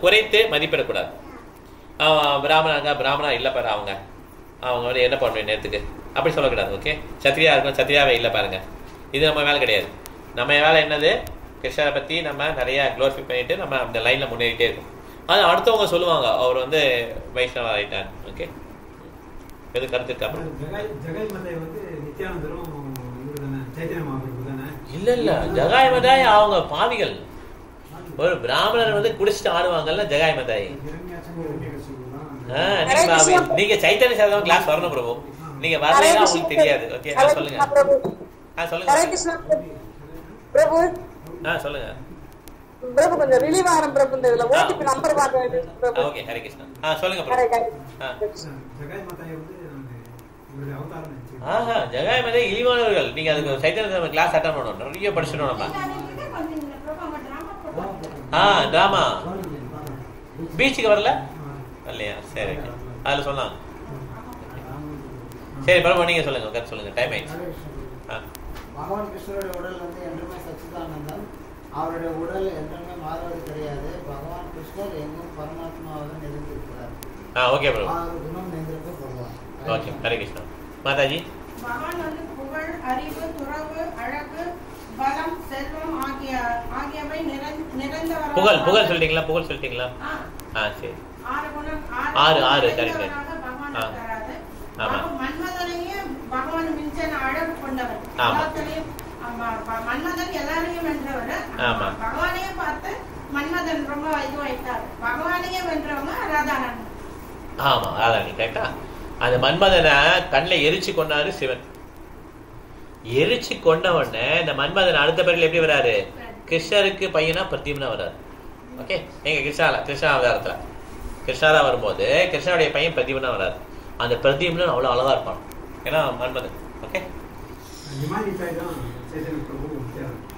குறைத்து மதிப்பிடக்கூடாது. பிராமணா இல்லை பாரு, அவங்க வந்து என்ன பண்ணுவேன் நேரத்துக்கு அப்படி சொல்லக்கூடாது. ஓகே, சத்ரியா இருக்கும், சத்ரியாவே இல்லை பாருங்க, இது நம்ம வேலை கிடையாது. நம்ம வேலை என்னது, கிருஷ்ணரை பற்றி நம்ம நிறையா க்ளோரிஃபை பண்ணிட்டு நம்ம அந்த லைனில் முன்னேறிட்டே இருக்கும். அது அடுத்தவங்க சொல்லுவாங்க அவர் வந்து வைஷ்ணவ ஆகிட்டான். ஓகே, எது கருத்து இருக்கா? இல்ல இல்ல, ஜகாய் மதாய் அவங்க பாவிகள். ஒரு பிராமணர் வந்து குடிச்சிட்டு ஆடுவாங்கல்ல ஜகாய் மதாய். நீங்க சைத்தன்ய சாதம் கிளாஸ் வரணும் பிரபு, நீங்க வரலைன்னா உங்களுக்கு தெரியாது. ஓகே, சொல்லுங்க. சொல்லுங்க
பிரபு, கொஞ்சம் ரிலீவ் ஆகும் பிரபு. இந்த இதுல ஓடிபி நம்பர் பார்க்க வேண்டியது பிரபு.
ஓகே, ஹரே கிருஷ்ணா. சொல்லுங்க பிரபு. ஜகாய் மதாய் இழிவானவர்கள். நீங்க அதுக்கு சைத்தன்ய கிளாஸ் அட்டெண்ட் பண்ணணும், நிறைய படிச்சிடணும் நம்ம. டிராமா பீச்சுக்கு வரல இல்லையா? சரி, அதுல சொன்னாங்க. சரி பிரபு, நீங்க சொல்லுங்க, கரெக்ட் சொல்லுங்க, டைம் ஆயிடுச்சு.
பகவான் கிருஷ்ணருடைய உடல் வந்து என்றுமே சச்சிதானந்தம், அவருடைய உடல் என்றுமே மாறுவது கிடையாது. பகவான் கிருஷ்ணர் எங்கும் பரமாத்மாவாக நிறைந்திருக்கிறார்.
ஓகே பிரபு,
குணம் நிறைந்திருக்க பகவான்.
ஓகே, ஹரே கிருஷ்ணா. மாதாஜி,
பகவான் வந்து புகழ், அறிவு, துறவு, அழகு, பலம், செல்வம் ஆகியவை நிறைந்தவராக.
புகழ் சொல்லிட்டீங்களா? புகழ் சொல்லிட்டீங்களா? சரி, ஆறு கரெக்ட்.
மன்மதனையே பகவான் மிஞ்சன அழகு கொண்டவர், எல்லாத்திலையும் மன்மதன் எல்லாரையும் வென்றவர். பகவானையே பார்த்து மன்மதன் ரொம்ப இதுவாயிட்டார். பகவானையே வென்றவங்க ராதாராணி.
ஆமா, ராதாராணி கரெக்டா. அந்த மன்மதனை கண்ணில் எரிச்சு கொண்டாரு சிவன். எரிச்சு கொண்ட உடனே இந்த மன்மதன் அடுத்த பிறகு எப்படி வராரு, கிருஷ்ணருக்கு பையனா பிரத்யும்னா வராரு. ஓகே, எங்க கிருஷ்ணா அவதாரத்துல கிருஷ்ணரா வரும்போது கிருஷ்ணனுடைய பையன் பிரத்யும்னா வராரு. அந்த பிரத்யும்னன் அவ்வளவு அழகா இருப்பான், ஏன்னா மன்மதன். ஓகே,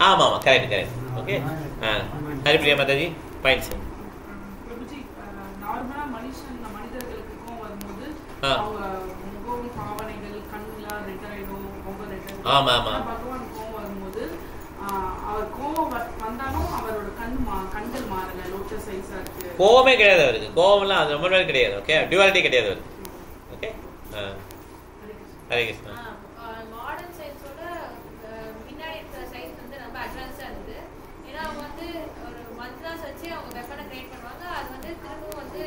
ஆமா ஆமா, correct correct. Okay, Haripriya Mataji points.
நார்மலா மனிதர்களுக்கு கோவம் வரும்போது அவங்க முகம், பாவனைகள், கண்ணுலாம் ரெட் ஆயிடும், ரொம்ப ரெட் ஆயிடும்.
ஆமா ஆமா.
பகவான் கோவம் வரும்போது அவர் கோவம் வந்தாலும் அவரோட கண்கள் மாறல, லோட்டஸ் சைஸா இருக்கு.
கோவமே கிடையாது அவருக்கு, கோவம்லாம் அது ரொம்ப நேரம் கிடையாது. ஓகே, டியூவாலிட்டி கிடையாது அவருக்கு. ஓகே, ஹரே கிருஷ்ணா.
மாடர்ன் சயின்ஸோட முன்னாடி இருக்கிற சயின்ஸ் வந்து ரொம்ப அட்வான்ஸா இருக்கு. ஏன்னா அவங்க வந்து ஒரு மந்த்ராஸ் வச்சு அவங்க வெப்பனை கிரியேட் பண்ணுவாங்க, அது வந்து திரும்பவும் வந்து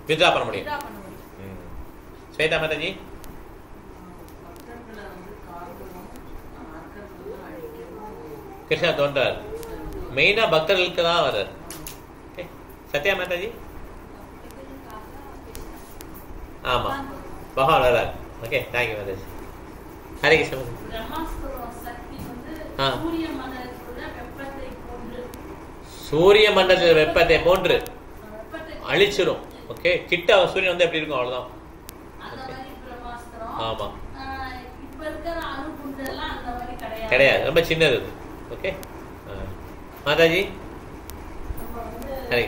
வித்ரா பண்ண முடியும். ஸ்வேதா மாதாஜி. கிருஷ்ணா தோன்றார் மெயினா பக்தர்களுக்கு தான் வர்றார். சத்யா மாதாஜி. ஆமா பகவான் வர்றார். Okay thank you Mataji. ஹரே கிருஷ்ணா. சூரிய மண்டலத்தில் வெப்பத்தை போன்று அழிச்சிடும். ஓகே கிட்ட சூரியன் வந்து எப்படி இருக்கும் அவ்வளவுதான். ஆமா கிடையாது, ரொம்ப சின்னது. ஓகே மாதாஜி. ஹரே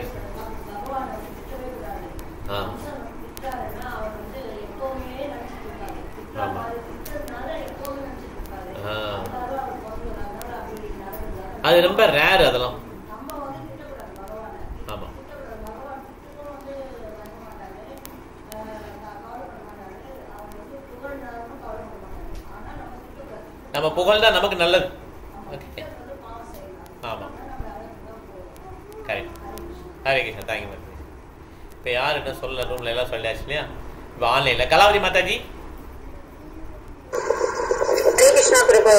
அது ரொம்ப ரேர் அதெல்லாம். ஆமா நம்ம புகழ்ந்தா நமக்கு நல்லது. ஆமா கரெக்ட். ஹரே கிருஷ்ணா. தேங்க்யூ மாதாஜி. இப்போ யார் என்ன சொல்ல ரூம்ல எல்லாம் சொல்லியாச்சு இல்லையா? இப்போ ஆன்லைன்ல கலாவதி மாதாஜி.
கிருஷ்ணா பிரபு,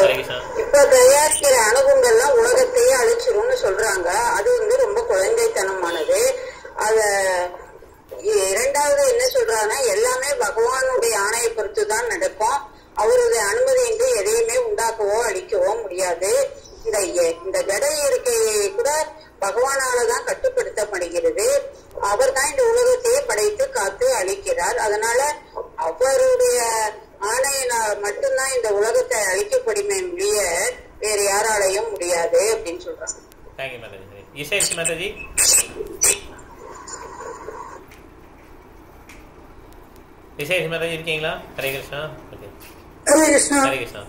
இப்ப தயாரிக்கிற அணுகுங்கள்லாம் உலகத்தையே அழிச்சிரும்னு சொல்றாங்க. அது வந்து ரொம்ப குழந்தைத்தனமானது. அத இரண்டாவது என்ன சொல்றாங்கன்னா, எல்லாமே பகவானுடைய ஆணையை பொறுத்து தான் நடக்கும். அவருடைய அனுமதியின்றி எதையுமே உண்டாக்கவோ அழிக்கவோ முடியாது. இந்த ஜட இயற்கையை கூட பகவானாலதான் கட்டுப்படுத்தப்படுகிறது. அவர் தான் இந்த உலகத்தையே படைத்து காத்து அழிக்கிறார். அதனால அவருடைய ஆணையினால் மட்டும்தான் இந்த உலகத்தை அழிக்கப்படுமே ஒழிய வேற யாராலையும் முடியாது அப்படின்னு சொல்றாங்க.
தேங்க்யூ மாதாஜி. இசை மாதாஜி. இசை மாதாஜி இருக்கீங்களா? ஹரே கிருஷ்ணா.
ஹரே கிருஷ்ணா.
ஹரே கிருஷ்ணா.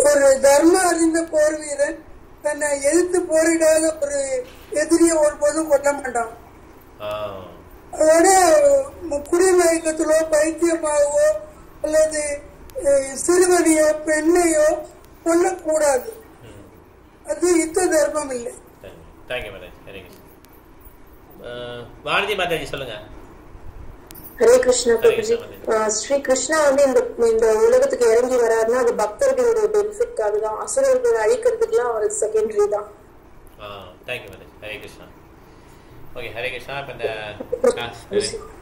ஒரு தர்ம அறிந்த போர் வீரன் தன்னை எதிர்த்து போரிடாத ஒரு எதிரியை ஒருபோதும் கொல்ல மாட்டான். அதோட குடிமயக்கத்திலோ பைத்தியமாகவோ அல்லது சிறுவனையோ பெண்ணையோ கொல்லக்கூடாது. அது யுத்த தர்மம் இல்லை.
வானதி மாதாஜி சொல்லுங்க.
ஹரே கிருஷ்ணா பிரபுஜி. ஸ்ரீ கிருஷ்ணா வந்து இந்த உலகத்துக்கு இறங்கி வராருன்னா அது பக்தர்களுடைய பெனிஃபிட்காக தான். அசுரர்களை அழிக்கிறதுக்குலாம் அவருக்கு செகண்டரி தான்.
தேங்க்யூ மாதாஜி. ஹரே கிருஷ்ணா. ஓகே ஹரே கிருஷ்ணா. இப்போ இந்த கிளாஸ்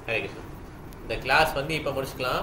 ஹரே கிருஷ்ணா இந்த கிளாஸ் வந்து இப்போ முடிச்சுக்கலாம்.